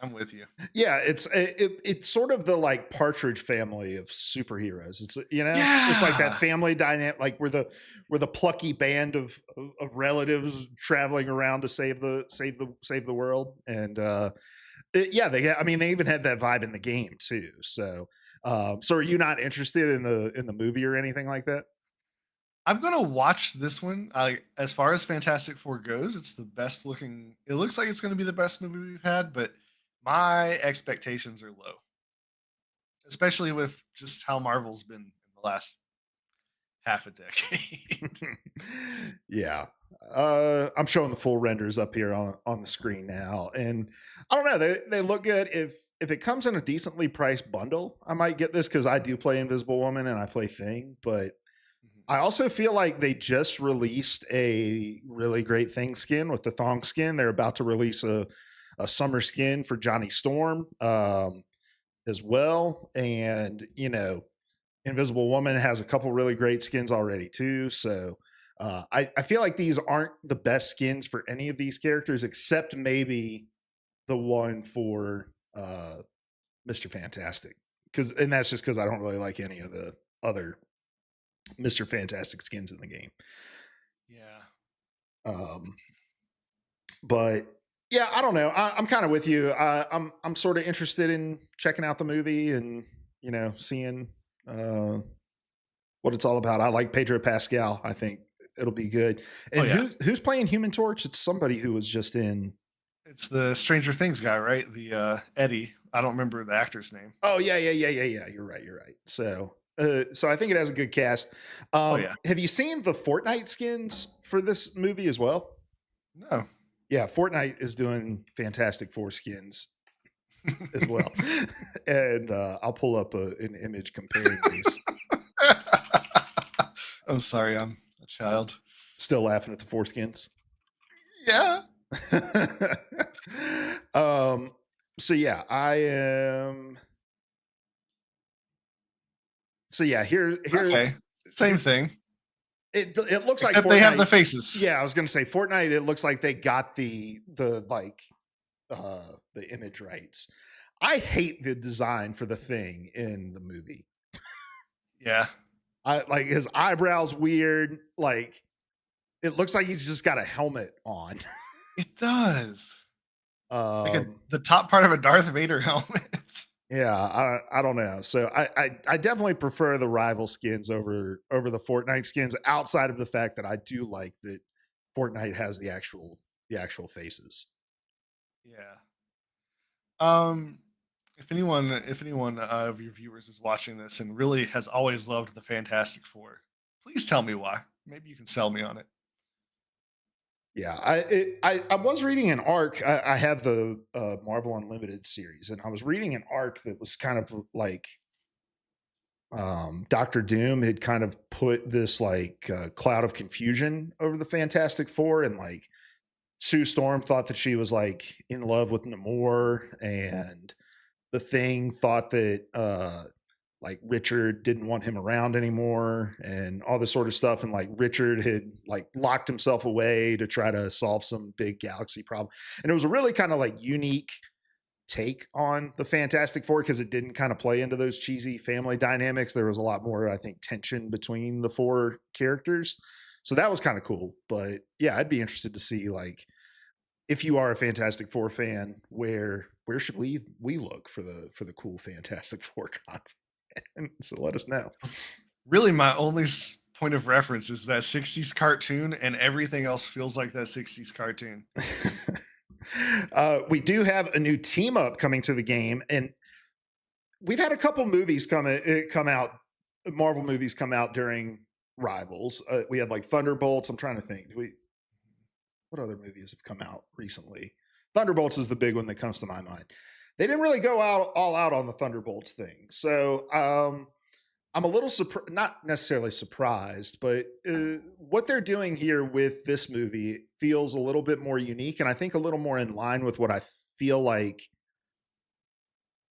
I'm with you. Yeah, it's sort of the like Partridge Family of superheroes. It's it's like that Yeah. family dynamic. Like we're the plucky band of relatives traveling around to save the world. And yeah, I mean they even had that vibe in the game too. So so are you not interested in the movie or anything like that? I'm gonna watch this one. As far as Fantastic Four goes, it's the best looking. It looks like it's gonna be the best movie we've had, but my expectations are low, especially with just how Marvel's been in the last half a decade. Yeah. I'm showing the full renders up here on the screen now. And I don't know, they look good. If it comes in a decently priced bundle, I might get this because I do play Invisible Woman and I play Thing, but Mhm. I also feel like they just released a really great Thing skin with the thong skin. They're about to release a summer skin for Johnny Storm as well. And Invisible Woman has a couple really great skins already too. So I feel like these aren't the best skins for any of these characters, except maybe the one for Mr. Fantastic. And that's just because I don't really like any of the other Mr. Fantastic skins in the game. Yeah. Um, but yeah, I don't know. I'm kind of with you. I'm sort of interested in checking out the movie and seeing uh, what it's all about. I like Pedro Pascal. I think it'll be good. Oh And yeah. who's playing Human Torch? It's somebody who was just in. It's the Stranger Things guy, right? The Eddie. I don't remember the actor's name. Oh yeah. You're right. You're right. So I think it has a good cast. Oh yeah. Have you seen the Fortnite skins for this movie as well? No. Yeah, Fortnite is doing Fantastic Four skins. as well. And I'll pull up an image comparing these. I'm sorry, I'm a child. Still laughing at the foreskins. Yeah. um. So yeah, I am. So yeah, Okay. Same here. thing. It looks like Except they have the Fortnite. faces. Yeah, I was gonna say Fortnite. It looks like they got the like the image rights. I hate the design for the thing in the movie. Yeah. I like his eyebrows weird. Like it looks like he's just got a helmet on. It does. Like um the top part of a Darth Vader helmet. yeah, I don't know. So I definitely prefer the rival skins over the Fortnite skins, outside of the fact that I do like that Fortnite has the actual faces. Yeah. Um, if anyone of your viewers is watching this and really has always loved the Fantastic Four, please tell me why. Maybe you can sell me on it. Yeah, I was reading an arc. I have the Marvel Unlimited series, and I was reading an arc that was kind of like Doctor Doom had kind of put this like cloud of confusion over the Fantastic Four, and like Sue Storm thought that she was like in love with Namor, and the Thing thought that like Richard didn't want him around anymore, and all this sort of stuff. And like Richard had like locked himself away to try to solve some big galaxy problem. And it was a really kind of like unique take on the Fantastic Four because it didn't kind of play into those cheesy family dynamics. There was a lot more, I think, tension between the four characters. So that was kind of cool. But yeah, I'd be interested to see like if you are a Fantastic Four fan, where should we look for the cool Fantastic Four content? So let us know. Really, my only point of reference is that 60s cartoon, and everything else feels like that 60s cartoon. We do have a new team up coming to the game, and we've had a couple movies come out, Marvel movies come out during Rivals. We had like Thunderbolts. I'm trying to think. What other movies have come out recently? Thunderbolts is the big one that comes to my mind. They didn't really go out all out on the Thunderbolts thing, so I'm a little not necessarily surprised, but what they're doing here with this movie feels a little bit more unique, and I think a little more in line with what I feel like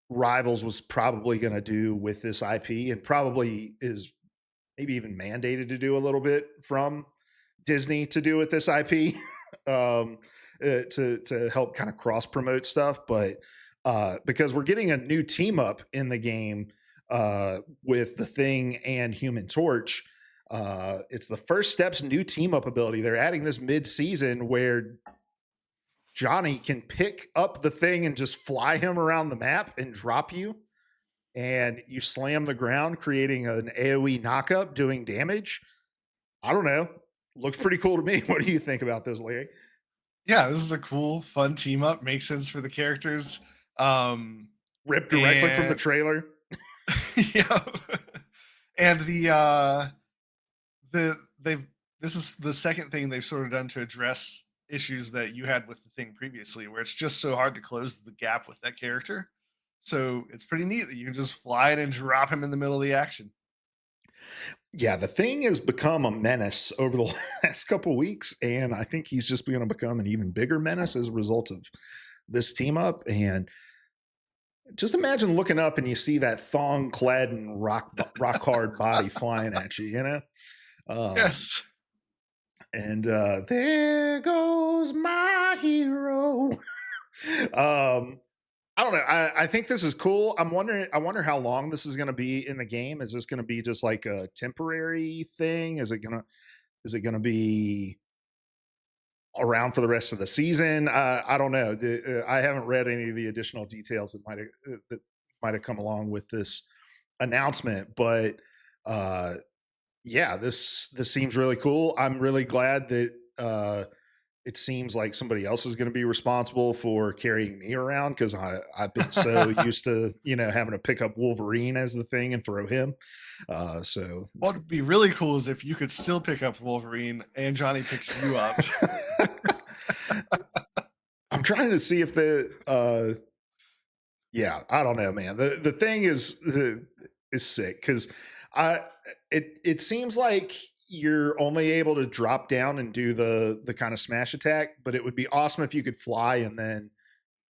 Rivals was probably going to do with this IP, and probably is maybe even mandated to do a little bit from Disney to do with this IP, to help kind of cross promote stuff. But because we're getting a new team up in the game with the Thing and Human Torch. It's the First Steps new team up ability. They're adding this mid season where Johnny can pick up the Thing and just fly him around the map and drop you, and you slam the ground, creating an AoE knockup, doing damage. I don't know. Looks pretty cool to me. What do you think about this, Larry? Yeah, this is a cool, fun team up. Makes sense for the characters. Um, Ripped directly from the and trailer. yeah, and they've this is the second thing they've sort of done to address issues that you had with the Thing previously, where it's just so hard to close the gap with that character. So it's pretty neat that you can just fly it and drop him in the middle of the action. Yeah, the Thing has become a menace over the last couple of weeks, and I think he's just going to become an even bigger menace as a result of this team up. And just imagine looking up and you see that thong clad and rock hard body flying at you, Yes. And there goes my hero. I don't know. I think this is cool. I wonder how long this is going to be in the game. Is this going to be just like a temporary thing? Is it gonna be around for the rest of the season? I don't know. I haven't read any of the additional details that might have come along with this announcement, but yeah, this seems really cool. I'm really glad that it seems like somebody else is going to be responsible for carrying me around, because I've been so used to having to pick up Wolverine as the Thing and throw him. So What would be really cool is if you could still pick up Wolverine and Johnny picks you up. I'm trying to see if Yeah, I don't know, man. The thing is sick because I it seems like you're only able to drop down and do the kind of smash attack, but it would be awesome if you could fly and then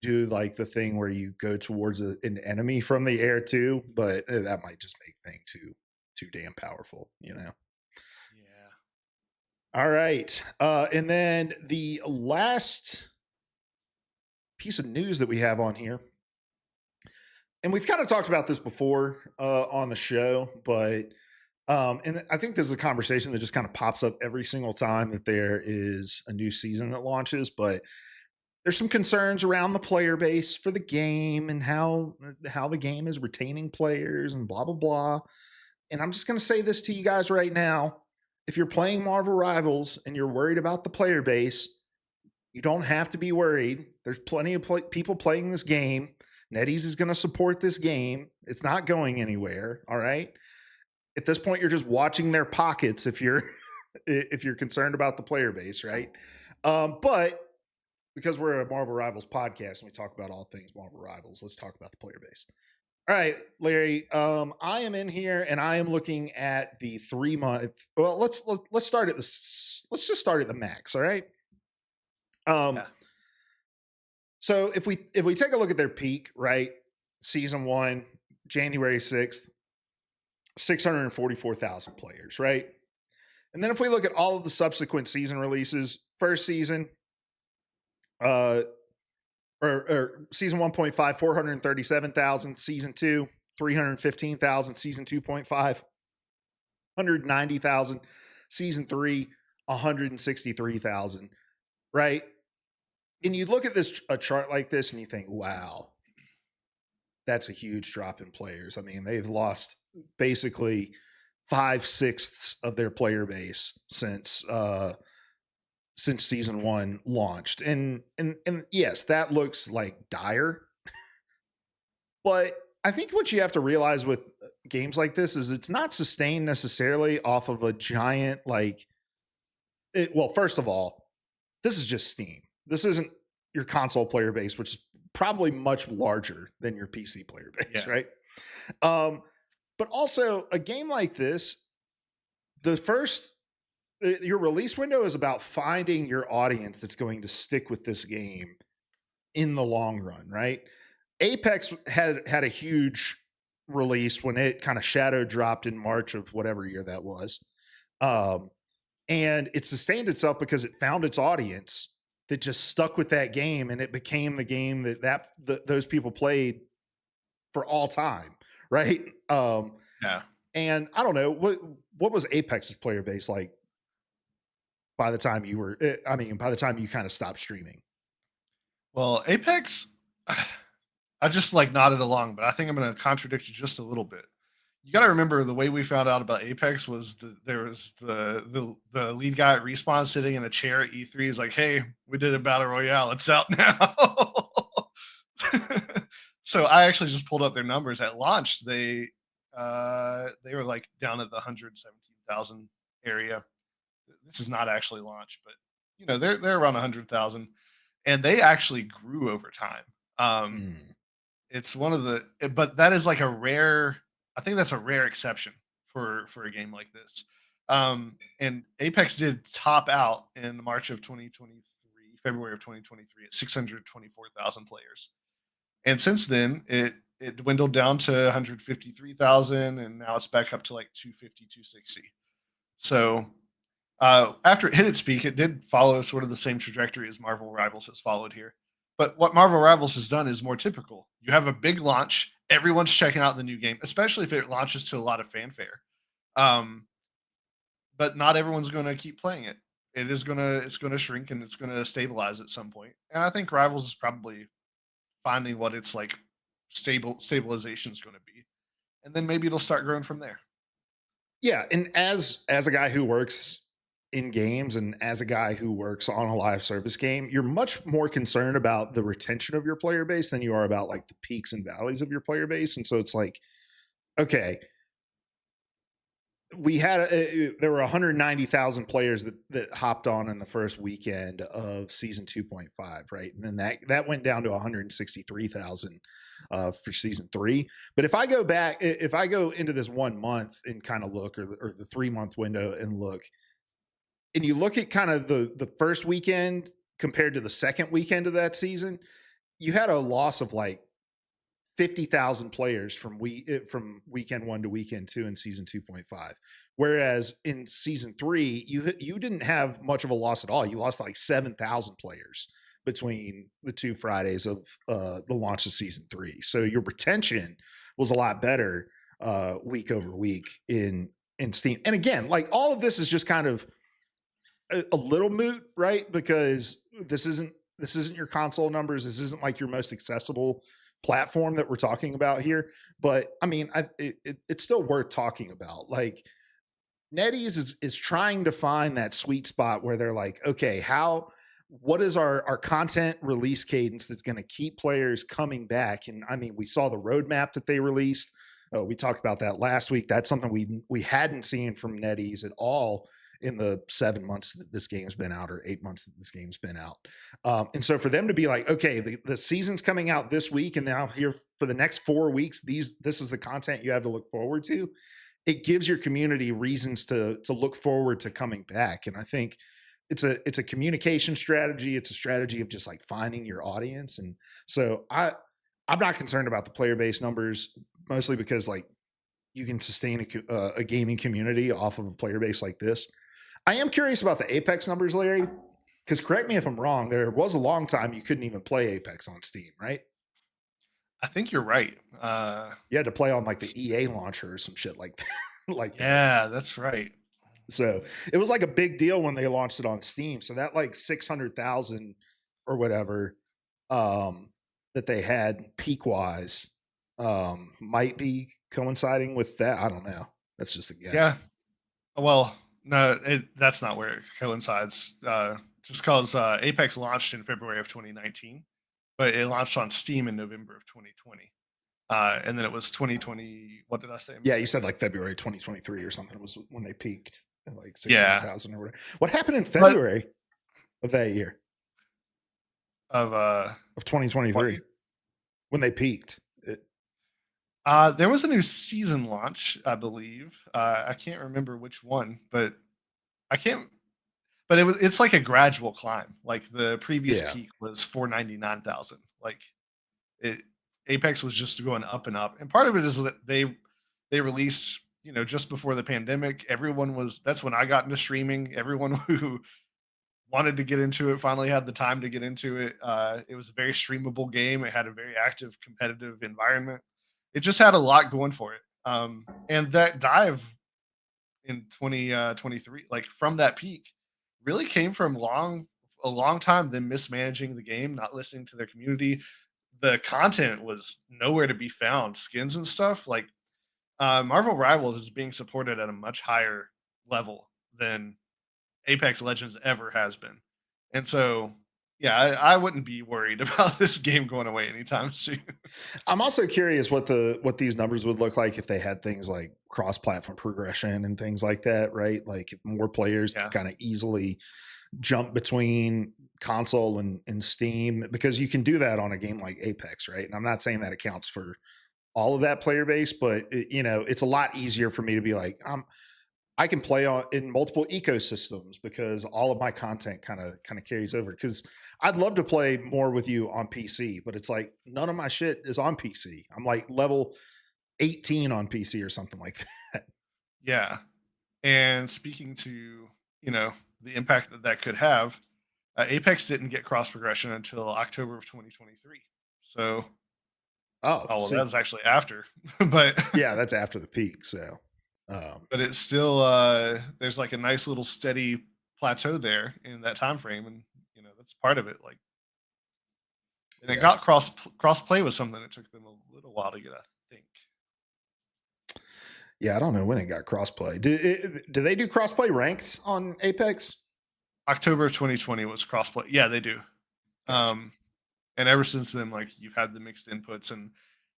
do like the thing where you go towards an enemy from the air too. But that might just make thing too damn powerful, you know. Yeah. All right, and then the last piece of news that we have on here, and we've kind of talked about this before on the show, but and I think there's a conversation that just kind of pops up every single time that there is a new season that launches. But there's some concerns around the player base for the game and how the game is retaining players and blah blah blah. And I'm just going to say this to you guys right now: if you're playing Marvel Rivals and you're worried about the player base, you don't have to be worried. There's plenty of people playing this game. NetEase is going to support this game. It's not going anywhere. All right. At this point, you're just watching their pockets if you're if you're concerned about the player base, right? But because we're a Marvel Rivals podcast and we talk about all things Marvel Rivals, let's talk about the player base. All right, Larry. I am in here and I am looking at the 3 month. Well, let's start at this. Let's just start at the max. All right. Um, Yeah. So if we take a look at their peak, right? Season 1, January 6th, 644,000 players, right? And then if we look at all of the subsequent season releases, first season, uh, or season 1.5, 437,000, season 2, 315,000, season 2.5, 190,000, season 3, 163,000, right? And you look at this a chart like this and you think, wow, that's a huge drop in players. I mean, they've lost basically 5/6 of their player base since season 1 launched. And yes, that looks like dire. But I think what you have to realize with games like this is it's not sustained necessarily off of a giant well, first of all, this is just Steam. This isn't your console player base, which is probably much larger than your PC player base, Yeah. right? Um, but also a game like this, the first your release window is about finding your audience that's going to stick with this game in the long run, right? Apex had a huge release when it kind of shadow dropped in March of whatever year that was. Um, and it sustained itself because it found its audience that just stuck with that game and it became the game those people played for all time, right? Yeah. And I don't know what was Apex's player base like by the time you were I mean by the time you kind of stopped streaming. Well, Apex, I just like nodded along, but I think I'm going to contradict you just a little bit. You got to remember the way we found out about Apex was there was the lead guy at Respawn sitting in a chair at E3. He's like, "Hey, we did a battle royale. It's out now." So I actually just pulled up their numbers at launch. They were like down at the 117,000 area. This is not actually launch, but they're around 100,000, and they actually grew over time. Um, Mm. it's one of the but that is like a rare, I think that's a rare exception for a game like this. And Apex did top out in March of 2023, February of 2023 at 624,000 players. And since then it dwindled down to 153,000 and now it's back up to like 250, 260. So after it hit its peak, it did follow sort of the same trajectory as Marvel Rivals has followed here. But what Marvel Rivals has done is more typical. You have a big launch, everyone's checking out the new game, especially if it launches to a lot of fanfare. Um, but not everyone's going to keep playing it. It's going to shrink and it's going to stabilize at some point. And I think Rivals is probably finding what its like stabilization is going to be, and then maybe it'll start growing from there. Yeah, and as a guy who works in games and as a guy who works on a live service game, you're much more concerned about the retention of your player base than you are about like the peaks and valleys of your player base. And so it's like, okay, we had there were 190,000 players that hopped on in the first weekend of season 2.5, right? And then that went down to 163,000 for season 3. But if I go into this 1 month and kind of look, or the 3 month window and look, and you look at kind of the first weekend compared to the second weekend of that season, you had a loss of like 50,000 players from weekend 1 to weekend 2 in season 2.5. Whereas in season 3, you didn't have much of a loss at all. You lost like 7,000 players between the 2 Fridays of the launch of season 3. So your retention was a lot better week over week in Steam. And again, like all of this is just kind of a little moot, right? Because this isn't your console numbers. This isn't like your most accessible platform that we're talking about here. But I mean, it's still worth talking about. Like NetEase is trying to find that sweet spot where they're like, okay, what is our content release cadence that's going to keep players coming back? And I mean, we saw the roadmap that they released. We talked about that last week. That's something we hadn't seen from NetEase at all in the 7 months that this game's been out, or 8 months that this game's been out. And so for them to be like, okay, the season's coming out this week, and now here for the next 4 weeks, this is the content you have to look forward to. It gives your community reasons to look forward to coming back. And I think it's a communication strategy. It's a strategy of just like finding your audience. And so I'm not concerned about the player base numbers, mostly because like you can sustain a gaming community off of a player base like this. I am curious about the Apex numbers, Larry, because correct me if I'm wrong. There was a long time you couldn't even play Apex on Steam, right? I think you're right. You had to play on like the EA launcher or some shit like like that. Yeah, that's right. So it was like a big deal when they launched it on Steam. So that like 600,000 or whatever that they had peak wise might be coinciding with that. I don't know. That's just a guess. Yeah. Well, no, that's not where it coincides. Just because Apex launched in February of 2019, but it launched on Steam in November of 2020. And then it was 2020. What did I say? Yeah, you said like February 2023 or something was when they peaked at like Yeah. 600,000 or whatever. What happened in But February of that year of of 2023 when they peaked? there was a new season launch, I believe. I can't remember which one, but I can't. But it's like a gradual climb. Like the previous Yeah. peak was 499,000. Like it Apex was just going up and up. And part of it is that they released, just before the pandemic. That's when I got into streaming. Everyone who wanted to get into it finally had the time to get into it. It was a very streamable game. It had a very active competitive environment. It just had a lot going for it. And that dive in 2023, like from that peak, really came from a long time them mismanaging the game, not listening to their community. The content was nowhere to be found. Skins and stuff like Marvel Rivals is being supported at a much higher level than Apex Legends ever has been. And so, yeah, I wouldn't be worried about this game going away anytime soon. I'm also curious what these numbers would look like if they had things like cross-platform progression and things like that, right? Like if more players Yeah. could kind of easily jump between console and Steam, because you can do that on a game like Apex, right? And I'm not saying that accounts for all of that player base, but it's a lot easier for me to be like, I can play in multiple ecosystems because all of my content kind of carries over. Because I'd love to play more with you on PC, but it's like none of my shit is on PC. I'm like level 18 on PC or something like that. Yeah. And speaking to, the impact that could have, Apex didn't get cross progression until October of 2023. So, Oh, oh, well, see, that was actually after, but yeah, that's after the peak. So, but it's still there's like a nice little steady plateau there in that time frame, and that's part of it. Like, and it yeah, got cross play was something that took them a little while to get, I think. yeah, I don't know when it got crossplay. Do they do crossplay ranked on Apex? October of 2020 was crossplay. Yeah, they do. Gotcha. Um, and ever since then, like you've had the mixed inputs,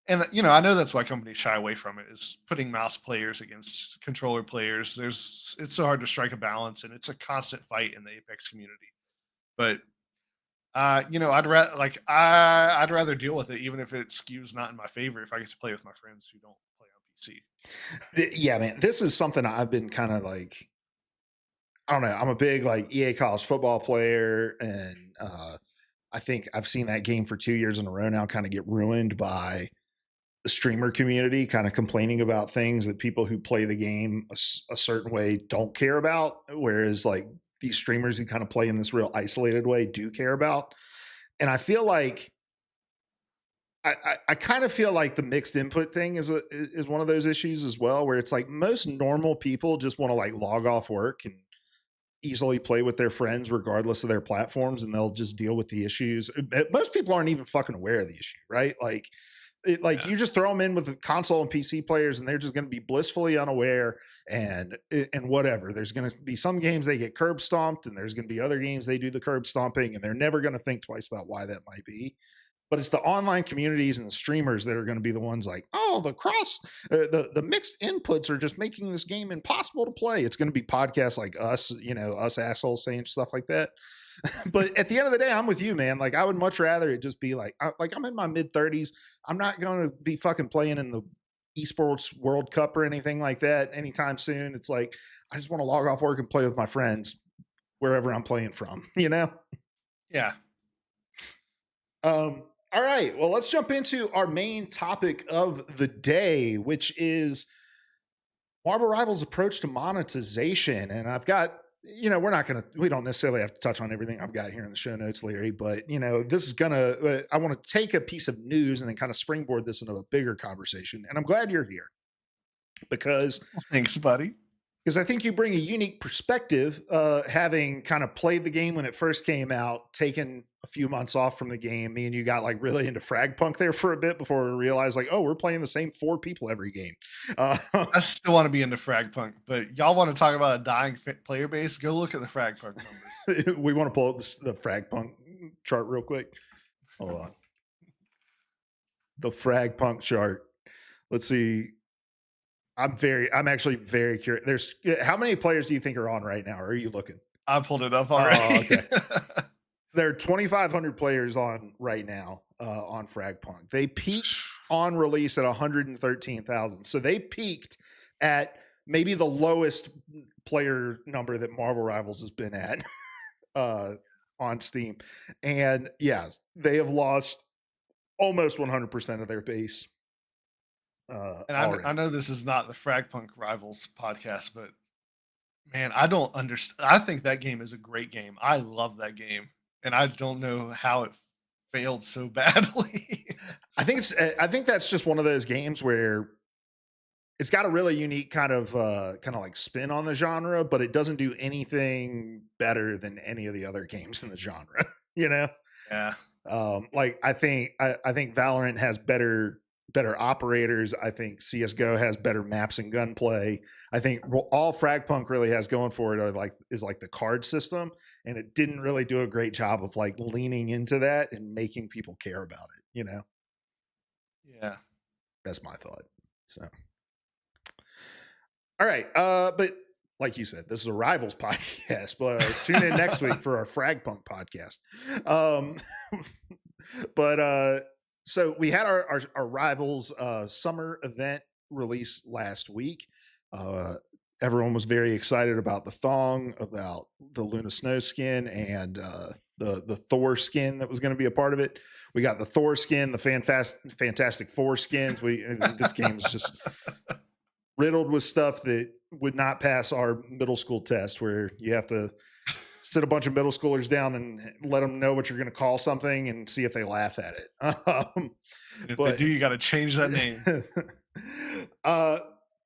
And I know that's why companies shy away from it, is putting mouse players against controller players. It's so hard to strike a balance, and it's a constant fight in the Apex community. But I'd rather deal with it, even if it skews not in my favor, if I get to play with my friends who don't play on PC. Yeah, man, this is something I've been kind of like, I don't know. I'm a big like EA college football player, and I think I've seen that game for 2 years in a row now kind of get ruined by the streamer community kind of complaining about things that people who play the game a certain way don't care about, whereas like these streamers who kind of play in this real isolated way do care about. And I feel like I kind of feel like the mixed input thing is one of those issues as well, where it's like most normal people just want to like log off work and easily play with their friends regardless of their platforms, and they'll just deal with the issues. Most people aren't even fucking aware of the issue, right? Like Yeah. you just throw them in with the console and PC players, and they're just going to be blissfully unaware, and whatever. There's going to be some games they get curb stomped, and there's going to be other games they do the curb stomping, and they're never going to think twice about why that might be. But it's the online communities and the streamers that are going to be the ones like, oh, the mixed inputs are just making this game impossible to play. It's going to be podcasts like us, us assholes saying stuff like that. But at the end of the day, I'm with you, man. Like, I would much rather it just be like I'm in my mid-30s. I'm not going to be fucking playing in the esports World Cup or anything like that anytime soon. It's like I just want to log off work and play with my friends wherever I'm playing from. Yeah. All right. Well, let's jump into our main topic of the day, which is Marvel Rivals' approach to monetization. And I've got, we don't necessarily have to touch on everything I've got here in the show notes, Larry, but, this is I want to take a piece of news and then kind of springboard this into a bigger conversation. And I'm glad you're here because Well, thanks, buddy. I think you bring a unique perspective, having kind of played the game when it first came out, taken a few months off from the game. Me and you got like really into frag punk there for a bit before we realized like, oh, we're playing the same 4 people every game. I still want to be into frag punk, but y'all want to talk about a dying player base? Go look at the frag punk numbers. We want to pull up the frag punk chart real quick. Hold on. The frag punk chart. Let's see. I'm actually very curious. How many players do you think are on right now? Or are you looking? I pulled it up already. Oh, okay. There are 2,500 players on right now on Frag Punk. They peaked on release at 113,000. So they peaked at maybe the lowest player number that Marvel Rivals has been at on Steam. And yes, they have lost almost 100% of their base. And I know this is not the Frag Punk Rivals podcast, but man, I don't understand. I think that game is a great game. I love that game, and I don't know how it failed so badly. I think that's just one of those games where it's got a really unique kind of like spin on the genre, but it doesn't do anything better than any of the other games in the genre. Yeah. Like I think Valorant has better operators. I think CS:GO has better maps and gunplay. I think all Fragpunk really has going for it is like the card system, and it didn't really do a great job of like leaning into that and making people care about it. Yeah. That's my thought. So, all right, but like you said, this is a Rivals podcast. But tune in next week for our Fragpunk podcast. But so we had our Rivals summer event release last week. Everyone was very excited about the thong, about the Luna Snow skin, and the Thor skin that was going to be a part of it. We got the Thor skin, the Fantastic Four skins. This game is just riddled with stuff that would not pass our middle school test, where you have to sit a bunch of middle schoolers down and let them know what you're going to call something and see if they laugh at it. If they do, you got to change that name.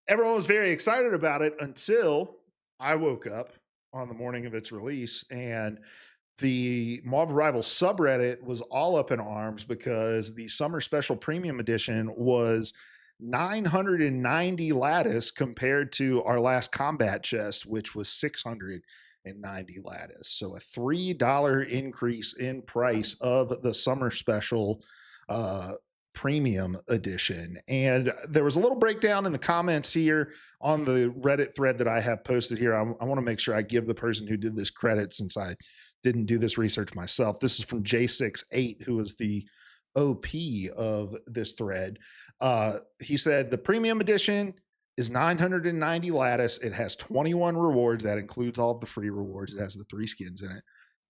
Everyone was very excited about it until I woke up on the morning of its release, and the Marvel Rivals subreddit was all up in arms because the summer special premium edition was 990 lattice compared to our last combat chest, which was 690 lattice. So a $3 increase in price of the summer special premium edition. And there was a little breakdown in the comments here on the Reddit thread that I have posted here. I want to make sure I give the person who did this credit, since I didn't do this research myself. This is from J68, who is the OP of this thread. He said the premium edition is 990 lattice. It has 21 rewards. That includes all of the free rewards. It has the 3 skins in it.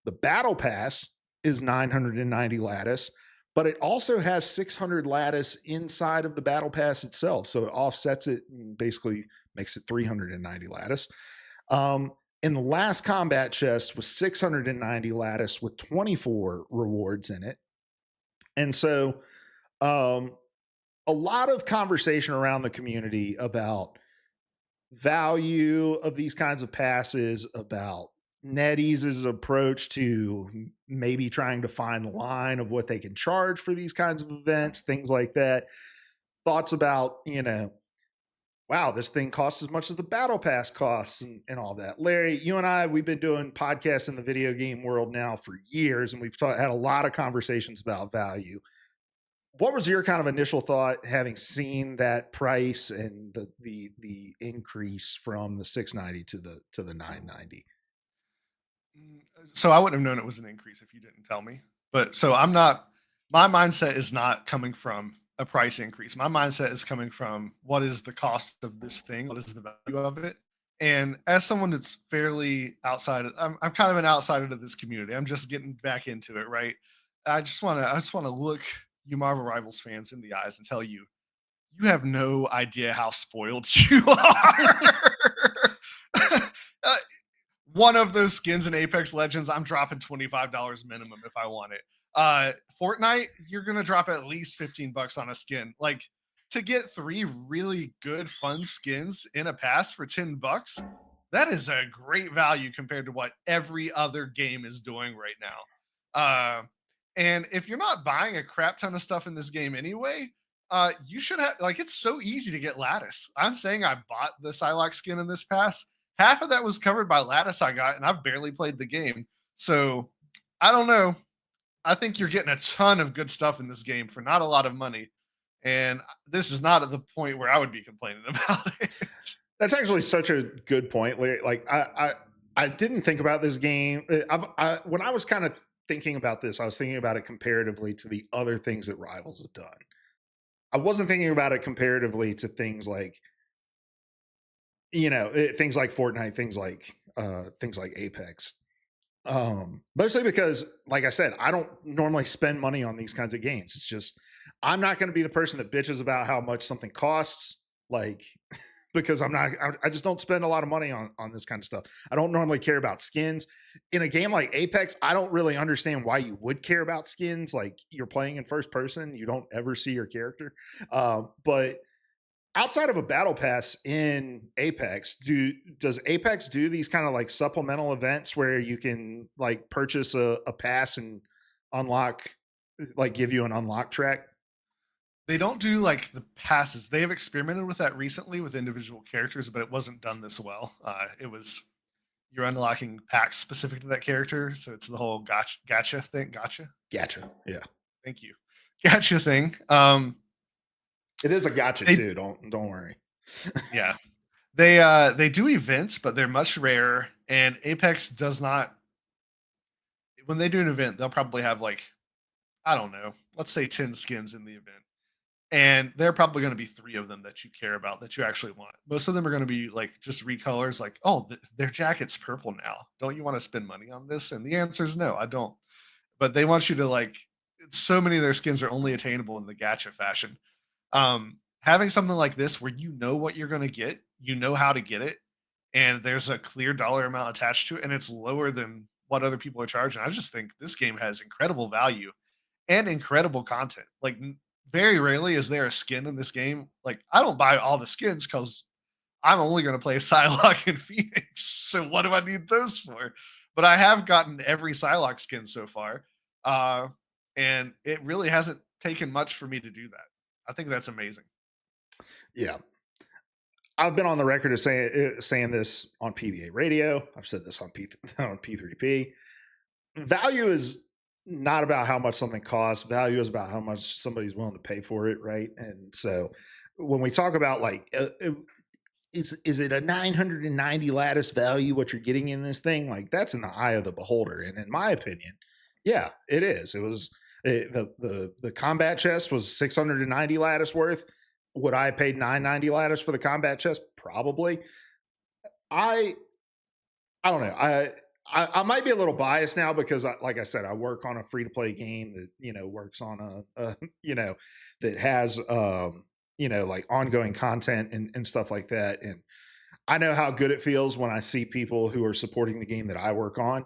The battle pass is 990 lattice, but it also has 600 lattice inside of the battle pass itself. So it offsets it and basically makes it 390 lattice. In the last combat chest was 690 lattice with 24 rewards in it. And so a lot of conversation around the community about value of these kinds of passes, about NetEase's approach to maybe trying to find the line of what they can charge for these kinds of events, things like that. Thoughts about, wow, this thing costs as much as the battle pass costs and all that. Larry, you and I, we've been doing podcasts in the video game world now for years, and we've had a lot of conversations about value. What was your kind of initial thought having seen that price and the increase from the 690 to the 990? So I wouldn't have known it was an increase if you didn't tell me. But so my mindset is not coming from a price increase. My mindset is coming from what is the cost of this thing? What is the value of it? And as someone that's fairly outside, I'm kind of an outsider to this community. I'm just getting back into it, right? I just want to look you Marvel Rivals fans in the eyes and tell you, you have no idea how spoiled you are. Uh, One of those skins in Apex Legends, I'm dropping $25 minimum if I want it. Fortnite, you're gonna drop at least $15 on a skin. Like, to get 3 really good fun skins in a pass for $10, that is a great value compared to what every other game is doing right now. And if you're not buying a crap ton of stuff in this game anyway, you should have, like, it's so easy to get lattice. I'm saying I bought the Psylocke skin in this pass. Half of that was covered by lattice I got, and I've barely played the game. So I don't know. I think you're getting a ton of good stuff in this game for not a lot of money. And this is not at the point where I would be complaining about it. That's actually such a good point, Larry. Like I didn't think about this game. When I was kind of thinking about this, I was thinking about it comparatively to the other things that Rivals have done. I wasn't thinking about it comparatively to things like, things like Fortnite, things like Apex. Mostly because, like I said, I don't normally spend money on these kinds of games. It's just I'm not going to be the person that bitches about how much something costs. Like, because I just don't spend a lot of money on this kind of stuff. I don't normally care about skins. In a game like Apex, I don't really understand why you would care about skins. Like, you're playing in first person, you don't ever see your character. But outside of a battle pass in Apex, does Apex do these kind of like supplemental events where you can like purchase a pass and unlock, like give you an unlock track? They don't do like the passes. They have experimented with that recently with individual characters, but it wasn't done this well. It was you're unlocking packs specific to that character, so it's the whole gotcha thing. Gotcha. Yeah. Thank you. Gotcha thing. It is a gotcha They, too. Don't worry. yeah. They do events, but they're much rarer. And Apex does not. When they do an event, they'll probably have like, I don't know, let's say 10 skins in the event. And there are probably going to be 3 of them that you care about that you actually want. Most of them are going to be like just recolors, like, oh, their jacket's purple now. Don't you want to spend money on this? And the answer is no, I don't. But they want you to like. So many of their skins are only attainable in the gacha fashion. Having something like this where you know what you're going to get, you know how to get it, and there's a clear dollar amount attached to it, and it's lower than what other people are charging. I just think this game has incredible value and incredible content. Like, very rarely is there a skin in this game. Like, I don't buy all the skins because I'm only going to play Psylocke and Phoenix. So what do I need those for? But I have gotten every Psylocke skin so far, and it really hasn't taken much for me to do that. I think that's amazing. Yeah. I've been on the record of saying this on PBA radio. I've said this on P3P. Value is not about how much something costs. Value is about how much somebody's willing to pay for it, right? And so when we talk about like, is it a 990 lattice value what you're getting in this thing? Like that's in the eye of the beholder. And in my opinion, yeah, it is. It was the combat chest was 690 lattice worth. Would I have paid 990 lattice for the combat chest? Probably. I I don't know. I might be a little biased now because, like I said, I work on a free to play game that works on a that has like ongoing content and stuff like that. And I know how good it feels when I see people who are supporting the game that I work on,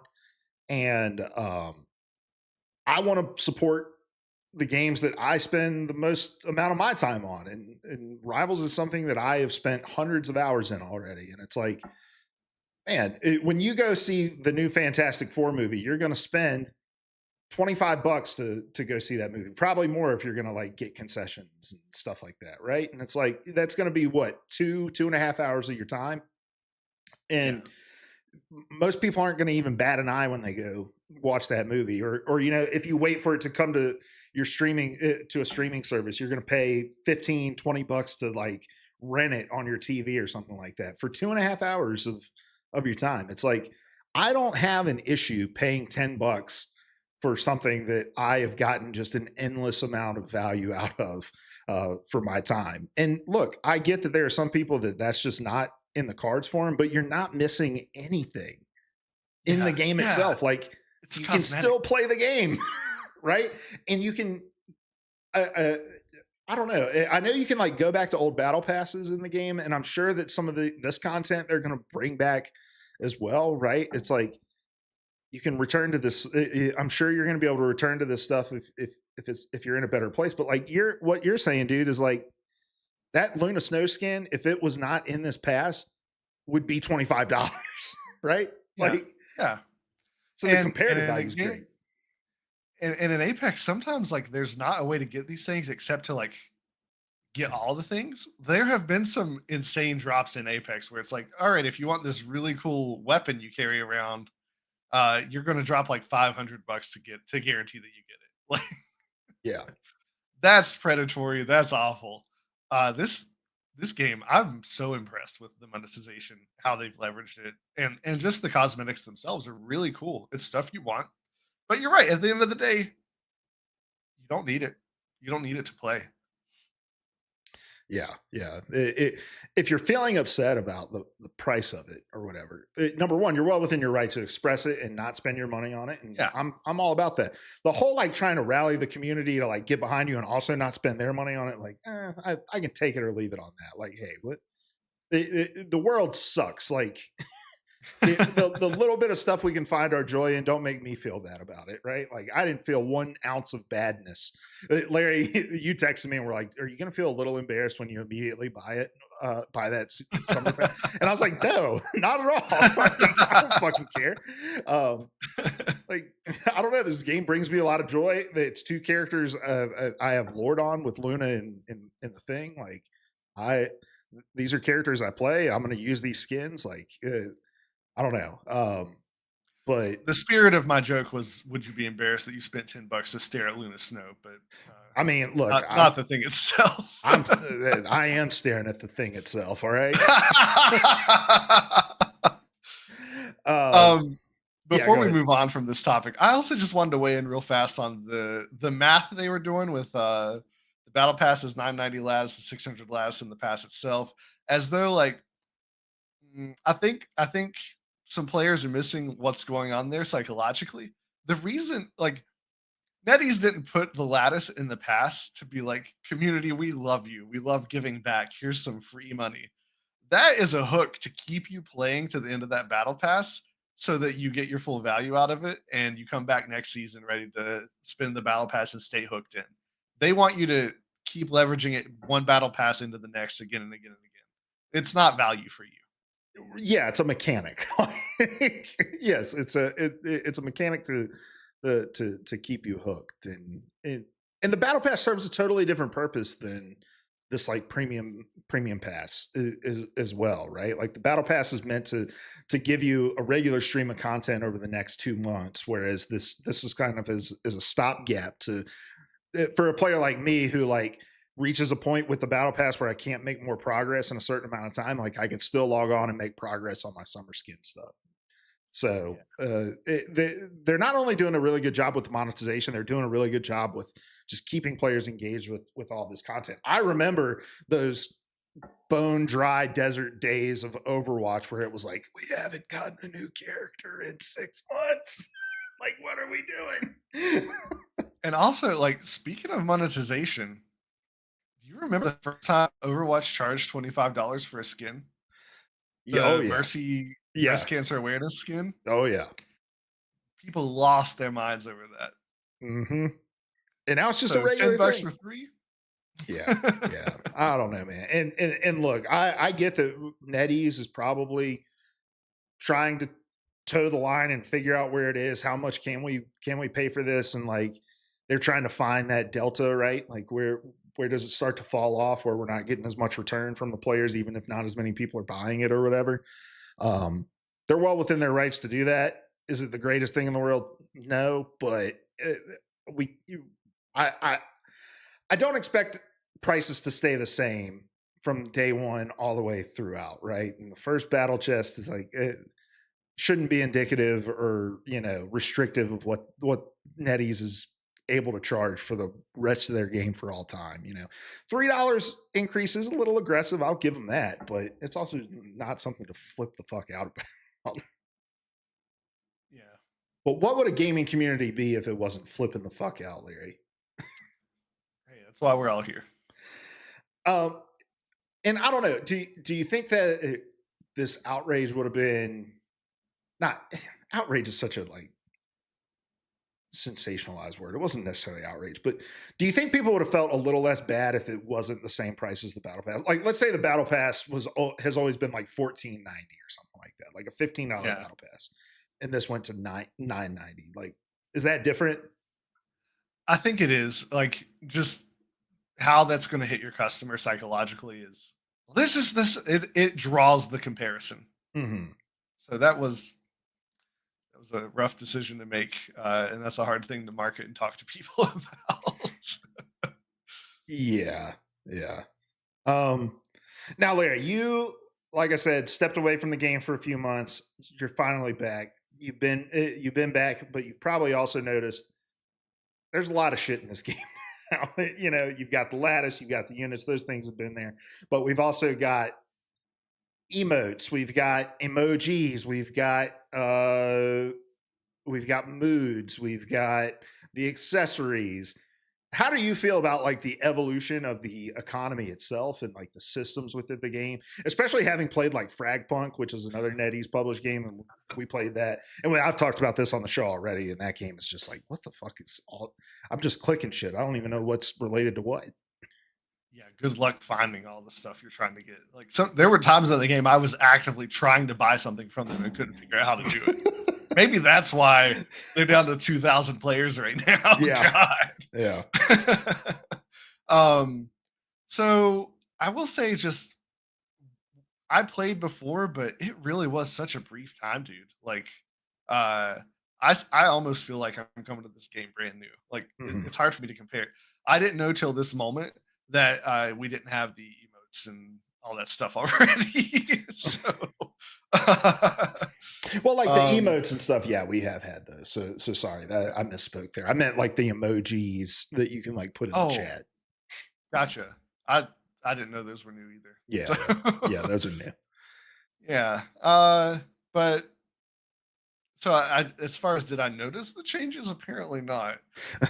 and I want to support the games that I spend the most amount of my time on. And Rivals is something that I have spent hundreds of hours in already, and it's like man, when you go see the new Fantastic Four movie, you're going to spend $25 to go see that movie. Probably more if you're going to like get concessions and stuff like that, right? And it's like that's going to be what 2.5 hours of your time, Yeah. and most people aren't going to even bat an eye when they go watch that movie, or if you wait for it to come to your streaming to a streaming service, you're going to pay 15-20 bucks to like rent it on your TV or something like that for 2.5 hours of your time. It's like I don't have an issue paying 10 bucks for something that I have gotten just an endless amount of value out of for my time. And look, I get that there are some people that that's just not in the cards for them, but you're not missing anything in the Yeah. game Yeah. itself. Like It's you can cosmetic. still play the game, right? And you can, uh, uh, I don't know. I know you can like go back to old battle passes in the game, and I'm sure that some of this content they're going to bring back as well, right? It's like you can return to this. I'm sure you're going to be able to return to this stuff if you're in a better place. But like what you're saying, dude, is like that Luna Snow skin, if it was not in this pass, would be $25, right? Yeah. Like, Yeah. so the And comparative in a value is game great. and in Apex, sometimes like there's not a way to get these things except to like get all the things. There have been some insane drops in Apex where it's like, all right, if you want this really cool weapon you carry around, you're gonna drop like $500 to guarantee that you get it. Like Yeah, that's predatory. That's awful. This game, I'm so impressed with the monetization, how they've leveraged it, and just the cosmetics themselves are really cool. It's stuff you want, but you're right. At the end of the day, you don't need it. You don't need it to play. yeah, yeah. If you're feeling upset about the price of it or whatever, number one, you're well within your right to express it and not spend your money on it. And Yeah, I'm all about that. The whole like trying to rally the community to like get behind you and also not spend their money on it, like I can take it or leave it on that. Like, hey, what the world sucks. Like the little bit of stuff we can find our joy in, don't make me feel bad about it, right? Like I didn't feel 1 ounce of badness. Larry, you texted me and were like, are you going to feel a little embarrassed when you immediately buy that summer pack? And I was like, no, not at all. Like, I don't fucking care. um like I don't know, this game brings me a lot of joy. It's two characters I have Lord on with Luna and the thing. Like I these are characters I play. I'm going to use these skins. Like I don't know. But the spirit of my joke was, would you be embarrassed that you spent $10 to stare at Luna Snow? But I mean, look, not the thing itself. I am staring at the thing itself. All right. um, um, yeah, Before go we ahead. move on from this topic, I also just wanted to weigh in real fast on the math they were doing with the battle pass is 990 lattice and 600 lattice in the pass itself, as though like I think some players are missing what's going on there psychologically. The reason like NetEase didn't put the lattice in the pass to be like, community, we love you. We love giving back. Here's some free money. That is a hook to keep you playing to the end of that battle pass so that you get your full value out of it and you come back next season ready to spin the battle pass and stay hooked in. They want you to keep leveraging it one battle pass into the next again and again and again. It's not value for you. Yeah, it's a mechanic. Yes, it's a mechanic to keep you hooked, and the battle pass serves a totally different purpose than this like premium pass as well, right? Like the battle pass is meant to give you a regular stream of content over the next 2 months, whereas this is kind of as a stopgap to for a player like me who like reaches a point with the battle pass where I can't make more progress in a certain amount of time. Like I can still log on and make progress on my summer skin stuff. So Yeah. they're not only doing a really good job with the monetization, they're doing a really good job with just keeping players engaged with all this content. I remember those bone dry desert days of Overwatch where it was like, we haven't gotten a new character in 6 months. Like, what are we doing? And also, like, speaking of monetization, do you remember the first time Overwatch charged $25 for a skin? Yeah, oh The yeah, Mercy yeah, breast cancer awareness skin? oh yeah. People lost their minds over that. Mm-hmm. And now it's just a So 10 regular bucks thing. for 3? Yeah, yeah. I don't know, man. And look, I get that NetEase is probably trying to toe the line and figure out where it is. How much can we pay for this? And like they're trying to find that delta, right? Like where does it start to fall off where we're not getting as much return from the players, even if not as many people are buying it or whatever. Um, they're well within their rights to do that. Is it the greatest thing in the world? No, but we, you, I, I don't expect prices to stay the same from day one all the way throughout, right? And the first battle chest is like it shouldn't be indicative or restrictive of what NetEase is able to charge for the rest of their game for all time. $3 increase is a little aggressive. I'll give them that, but it's also not something to flip the fuck out about. Yeah. But what would a gaming community be if it wasn't flipping the fuck out, Larry? Hey, that's why we're all here. Um, and I don't know. Do you think that this outrage would have been not outrage is such a like sensationalized word. It wasn't necessarily outrage, but do you think people would have felt a little less bad if it wasn't the same price as the battle pass? Like, let's say the battle pass has always been like $14.90 or something like that, like a $15 Yeah. battle pass, and this went to $9.90. Like, is that different? I think it is. Like, just how that's going to hit your customer psychologically is, well, it draws the comparison. Mm-hmm. So that was a rough decision to make, and that's a hard thing to market and talk to people about. Yeah, yeah. Um, Now, Larry, you, like I said, stepped away from the game for a few months. You're finally back. You've been back, but you've probably also noticed there's a lot of shit in this game now. You've got the lattice, you've got the units; those things have been there, but we've also got emotes, we've got emojis, we've got moods, we've got the accessories. How do you feel about like the evolution of the economy itself and like the systems within the game, especially having played like Fragpunk, which is another NetEase published game, and we played that, and I've talked about this on the show already, and that game is just like, what the fuck is all? I'm just clicking shit. I don't even know what's related to what. Yeah, good luck finding all the stuff you're trying to get. Like, there were times in the game I was actively trying to buy something from them and couldn't figure out how to do it. Maybe that's why they're down to 2,000 players right now. Yeah, yeah. God. um, so I will say, just I played before, but it really was such a brief time, dude. Like, uh, I almost feel like I'm coming to this game brand new. Like, Mhm. it's hard for me to compare. I didn't know till this moment that we didn't have the emotes and all that stuff already. So, Well, like the um, emotes and stuff, yeah, we have had those. So sorry that I misspoke there. I meant like the emojis that you can like put in the oh, chat. gotcha. I didn't know those were new either. Yeah, So, yeah, those are new. yeah. But so as far as, did I notice the changes? Apparently not.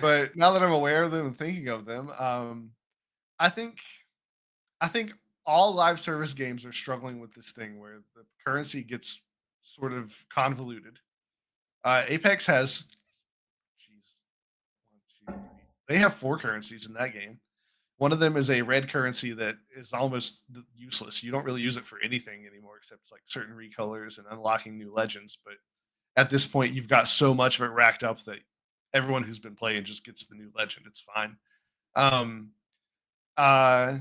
But now that I'm aware of them and thinking of them, I think I think all live service games are struggling with this thing where the currency gets sort of convoluted. Apex has, geez, one, two, three. They have four currencies in that game. One of them is a red currency that is almost useless. You don't really use it for anything anymore except like certain recolors and unlocking new legends. But at this point, you've got so much of it racked up that everyone who's been playing just gets the new legend. It's fine. Um, uh,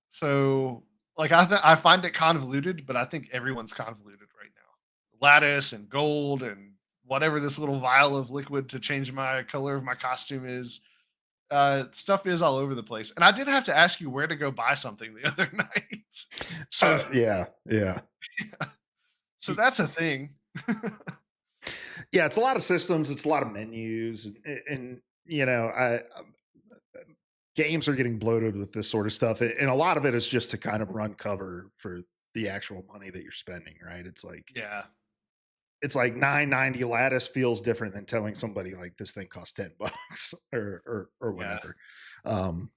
So, like, I find it convoluted, but I think everyone's convoluted right now. Lattice and gold and whatever this little vial of liquid to change my color of my costume is. Stuff is all over the place. And I did have to ask you where to go buy something the other night. So, Yeah, yeah. so that's a thing. Yeah, it's a lot of systems, it's a lot of menus, and you know, games are getting bloated with this sort of stuff, and a lot of it is just to kind of run cover for the actual money that you're spending, right? Yeah, It's like 9.90 lattice feels different than telling somebody like this thing costs $10 or yeah. whatever. Um,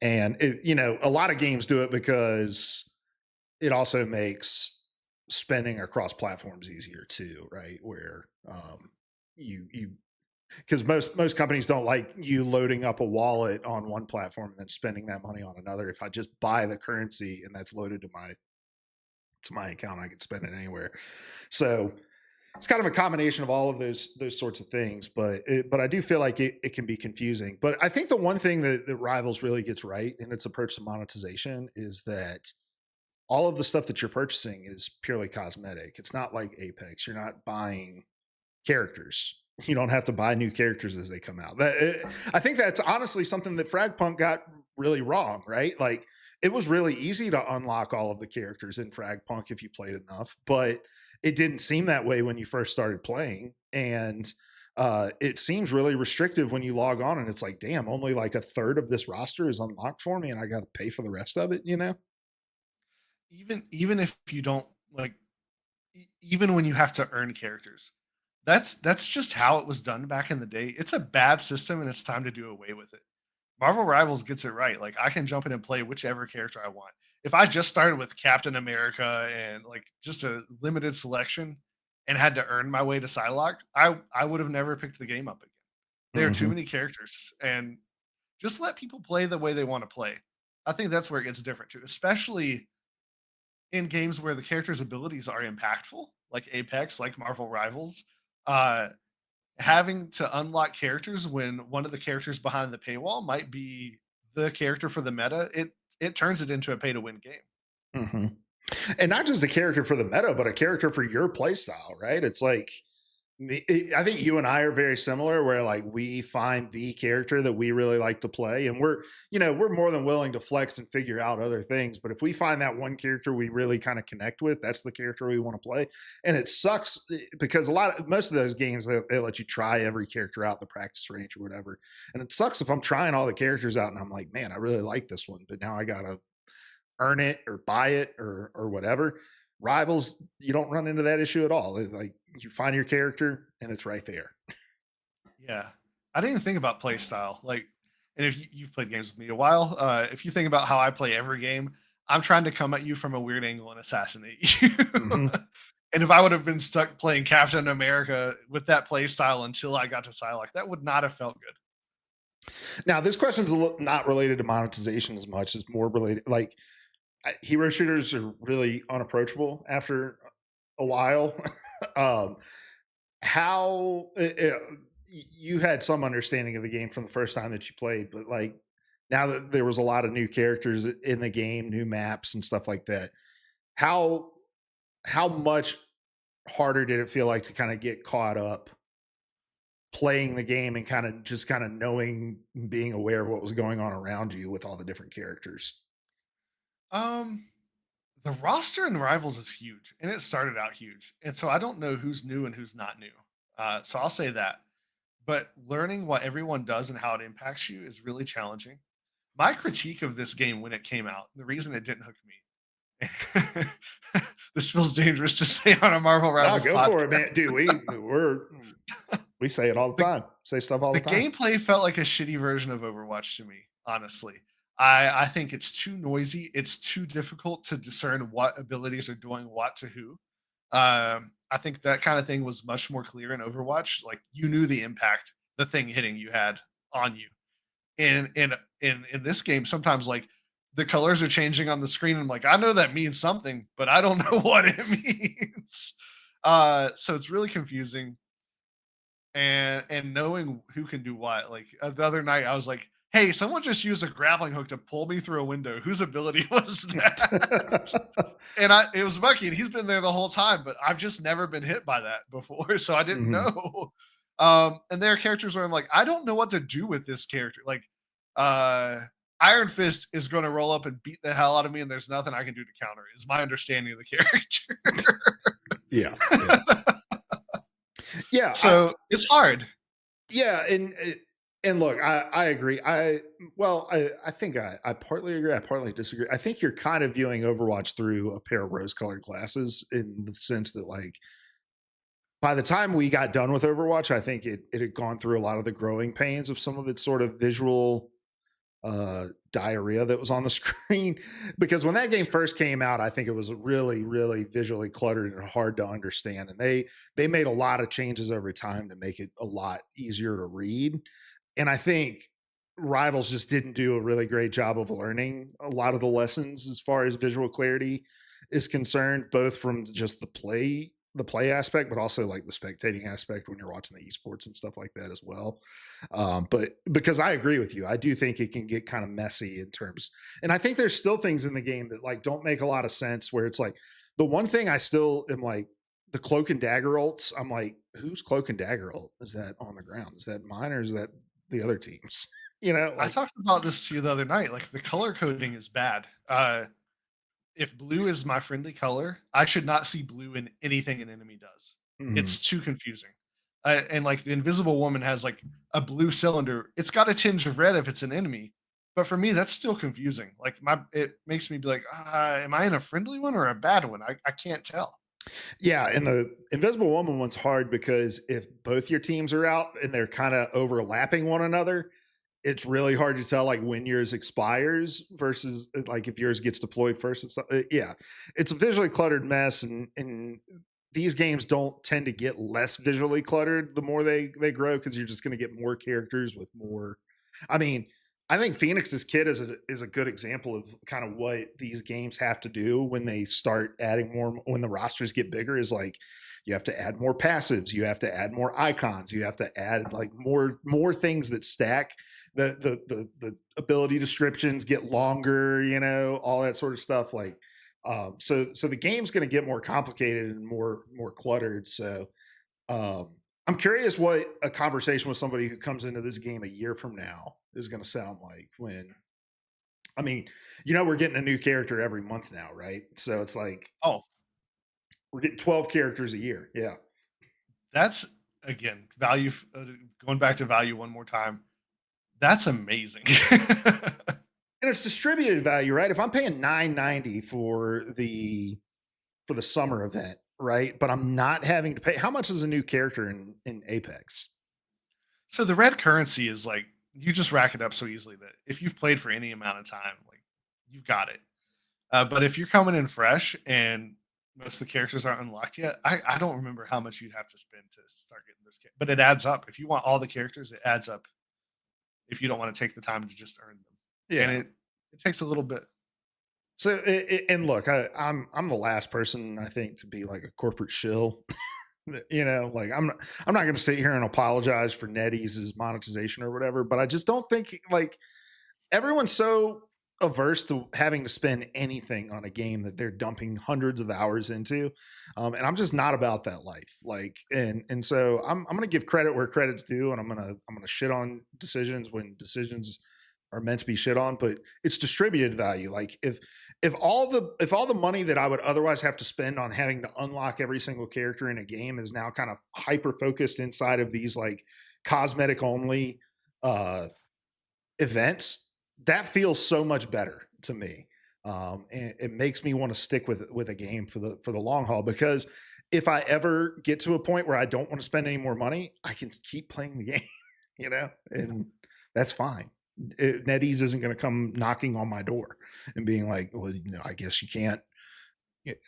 and you know, a lot of games do it because it also makes spending across platforms easier too, right? Where you because most companies don't like you loading up a wallet on one platform and then spending that money on another. If I just buy the currency and that's loaded to my account, I can spend it anywhere. So it's kind of a combination of all of those sorts of things, but I do feel like it can be confusing. But I think the one thing that Rivals really gets right in its approach to monetization is that all of the stuff that you're purchasing is purely cosmetic. It's not like Apex. You're not buying characters. You don't have to buy new characters as they come out. I think that's honestly something that Fragpunk got really wrong, right? Like it was really easy to unlock all of the characters in Fragpunk if you played enough, but it didn't seem that way when you first started playing. And it seems really restrictive when you log on and it's like, damn, only like a third of this roster is unlocked for me and I got to pay for the rest of it, you know? Even if you don't like, even when you have to earn characters, that's just how it was done back in the day. It's a bad system, and it's time to do away with it. Marvel Rivals gets it right. Like I can jump in and play whichever character I want. If I just started with Captain America and like just a limited selection and had to earn my way to Psylocke, I would have never picked the game up again. There are too Mm-hmm. many characters, and just let people play the way they want to play. I think that's where it gets different too, especially in games where the character's abilities are impactful, like Apex, like Marvel Rivals. Uh, Having to unlock characters when one of the characters behind the paywall might be the character for the meta, it turns it into a pay to win game. Mm-hmm. And not just a character for the meta, but a character for your playstyle, right? It's like I think you and I are very similar, where like we find the character that we really like to play, and we're more than willing to flex and figure out other things. But if we find that one character we really kind of connect with, that's the character we want to play. And it sucks because most of those games they let you try every character out in the practice range or whatever, and it sucks if I'm trying all the characters out and I'm like, man, I really like this one, but now I gotta earn it or buy it or whatever. Rivals, you don't run into that issue at all. Like you find your character and it's right there. Yeah. I didn't even think about play style. Like, and if you've played games with me a while, if you think about how I play every game, I'm trying to come at you from a weird angle and assassinate you. Mm-hmm. And if I would have been stuck playing Captain America with that play style until I got to Psylocke, that would not have felt good. Now, this question is not related to monetization as much as more related. Like hero shooters are really unapproachable after a while. um, how you had some understanding of the game from the first time that you played, but like now that there was a lot of new characters in the game, new maps and stuff like that, how how much harder did it feel like to kind of get caught up playing the game and kind of knowing, being aware of what was going on around you with all the different characters? Um, the roster in Rivals is huge, and it started out huge, and so I don't know who's new and who's not new. So I'll say that. But learning what everyone does and how it impacts you is really challenging. My critique of this game when it came out, the reason it didn't hook me. This feels dangerous to say on a Marvel No, Rivals go for it, man. podcast. Dude, we say it all the the time. Say stuff all the the time. gameplay felt like a shitty version of Overwatch to me, honestly. I think it's too noisy. It's too difficult to discern what abilities are doing what to who. I think that kind of thing was much more clear in Overwatch. Like you knew the impact the thing hitting you had on you. In this game, sometimes like the colors are changing on the screen. And I'm like, I know that means something, but I don't know what it means. So it's really confusing and knowing who can do what. Like the other night, I was like, hey, someone just used a grappling hook to pull me through a window. Whose ability was that? And it was Bucky, and he's been there the whole time, but I've just never been hit by that before, so I didn't Mhm. know. And there are characters where I'm like, I don't know what to do with this character. Like, uh, Iron Fist is going to roll up and beat the hell out of me, and there's nothing I can do to counter it. Is my understanding of the Yeah, yeah. character. Yeah, So it's hard. yeah, and look, I agree. I think I partly agree. I partly disagree. I think you're kind of viewing Overwatch through a pair of rose-colored glasses in the sense that like by the time we got done with Overwatch, I think it had gone through a lot of the growing pains of some of its sort of visual diarrhea that was on the screen. Because when that game first came out, I think it was really, really visually cluttered and hard to understand. And they made a lot of changes over time to make it a lot easier to read. And I think Rivals just didn't do a really great job of learning a lot of the lessons as far as visual clarity is concerned, both from just the play aspect, but also like the spectating aspect when you're watching the esports and stuff like that as well. But because I agree with you, I do think it can get kind of messy in terms, and I think there's still things in the game that like don't make a lot of sense. Where it's like the one thing I still am like the cloak and dagger ults. I'm like, whose cloak and dagger ult is that on the ground? Is that mine or is that the other teams? You know, I like talked about this to you the other night. Like the color coding is bad. If blue is my friendly color, I should not see blue in anything an enemy does. mhm. It's too confusing. And like the Invisible Woman has like a blue cylinder. It's got a tinge of red if it's an enemy, but for me that's still confusing. Like it makes me be like, am I in a friendly one or a bad one? I can't tell. Yeah, and the Invisible Woman one's hard because if both your teams are out and they're kind of overlapping one another, it's really hard to tell like when yours expires versus like if yours gets deployed first and stuff. Yeah, it's a visually cluttered mess, and these games don't tend to get less visually cluttered the more they grow because you're just going to get more characters with more. I mean, I think Phoenix's Kit is a good example of kind of what these games have to do when they start adding more when the rosters get bigger. Is like you have to add more passives, you have to add more icons, you have to add like more things that stack. The ability descriptions get longer, all that sort of stuff. Like so the game's going to get more complicated and more cluttered. So I'm curious what a conversation with somebody who comes into this game a year from now is going to sound like when, I mean, we're getting a new character every month now, right? So it's like Oh, we're getting 12 characters a year. Yeah. that's again value. Going back to value one more time. That's amazing. And it's distributed value, right? If I'm paying 9.90 for the summer event, right? But I'm not having to pay. How much is a new character in Apex? So the red currency is like you just rack it up so easily that if you've played for any amount of time, like you've got it. But if you're coming in fresh and most of the characters aren't unlocked yet, I don't remember how much you'd have to spend to start getting this. But it adds up. If you want all the characters, it adds up. If you don't want to take the time to just earn them, and Yeah. it takes a little bit. So and look, I'm the last person I think to be like a corporate shill. Like I'm not going to sit here and apologize for NetEase's monetization or whatever, but I just don't think like everyone's so averse to having to spend anything on a game that they're dumping hundreds of hours into, and I'm just not about that life. Like, and so I'm going to give credit where credit's due, and I'm gonna shit on decisions when decisions are meant to be shit on, but it's distributed value. Like if all the money that I would otherwise have to spend on having to unlock every single character in a game is now kind of hyper focused inside of these like cosmetic only uh events, that feels so much better to me. And it makes me want to stick with a game for the long haul because if I ever get to a point where I don't want to spend any more money, I can keep playing the game, and that's fine. NetEase isn't going to come knocking on my door and being like, well, I guess you can't.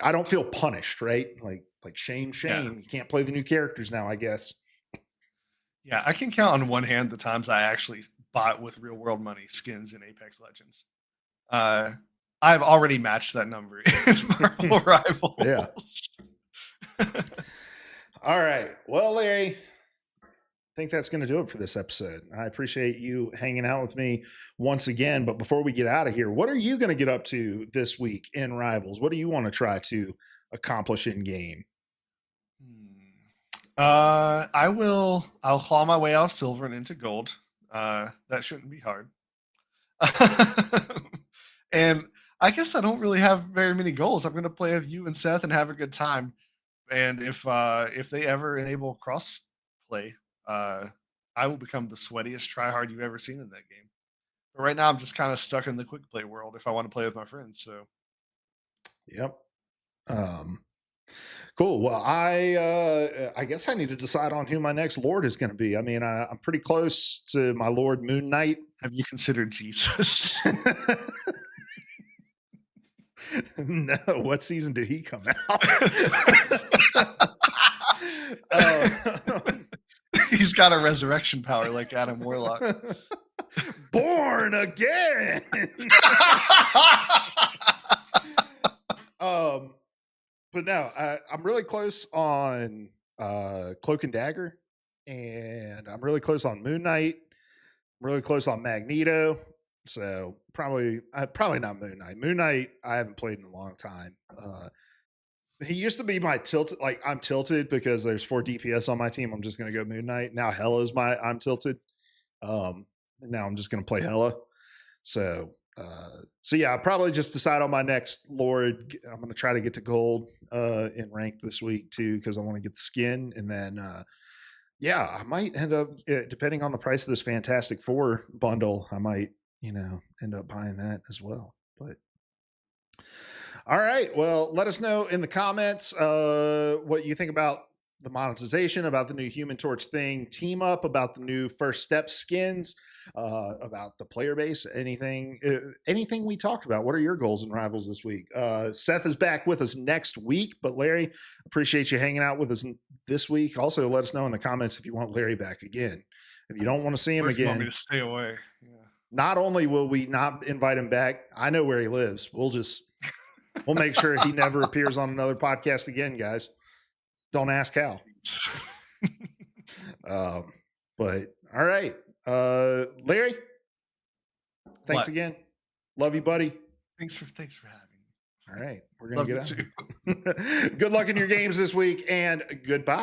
I don't feel punished, right? Like shame, Yeah, shame. You can't play the new characters now, I guess. yeah. I can count on one hand the times I actually bought with real world money skins in Apex Legends. Uh, I've already matched that number in Marvel Yeah. Rivals. All right. Well, Larry, think that's going to do it for this episode. I appreciate you hanging out with me once again. But before we get out of here, what are you going to get up to this week in Rivals? What do you want to try to accomplish in game? I'll claw my way out of silver and into gold. That shouldn't be hard. And I guess I don't really have very many goals. I'm going to play with you and Seth and have a good time. And if they ever enable cross play, I will become the sweatiest tryhard you've ever seen in that game. But right now, I'm just kind of stuck in the quick play world if I want to play with my friends. So, yep. Cool. Well, I guess I need to decide on who my next Lord is going to be. I mean, I'm pretty close to my Lord Moon Knight. have you considered Jesus? No, what season did he come out? He's got a resurrection power like Adam Warlock. Born again. But no, I'm really close on Cloak and Dagger, and I'm really close on Moon Knight. I'm really close on Magneto. So probably not Moon Knight. Moon Knight I haven't played in a long time. He used to be my tilted. Like I'm tilted because there's 4 DPS on my team. I'm just gonna go Moon Knight. Now Hella's I'm tilted. Now I'm just gonna play Hella. So yeah, I'll probably just decide on my next Lord. I'm gonna try to get to gold in rank this week too because I want to get the skin, and then yeah, I might end up depending on the price of this Fantastic Four bundle. I might end up buying that as well. But all right, well, let us know in the comments what you think about the monetization, about the new Human Torch thing, team up, about the new First Step skins, about the player base, anything we talked about. What are your goals and Rivals this week? Seth is back with us next week, but Larry, appreciate you hanging out with us this week. Also, let us know in the comments if you want Larry back again. If you don't want to see him again, want me to stay away. Yeah. Not only will we not invite him back, I know where he lives. We'll make sure he never appears on another podcast again, guys. Don't ask how. But all right. Larry, thanks again. Love you, buddy. Thanks for having me. All right. We're going to get out. Good luck in your games this week, and goodbye.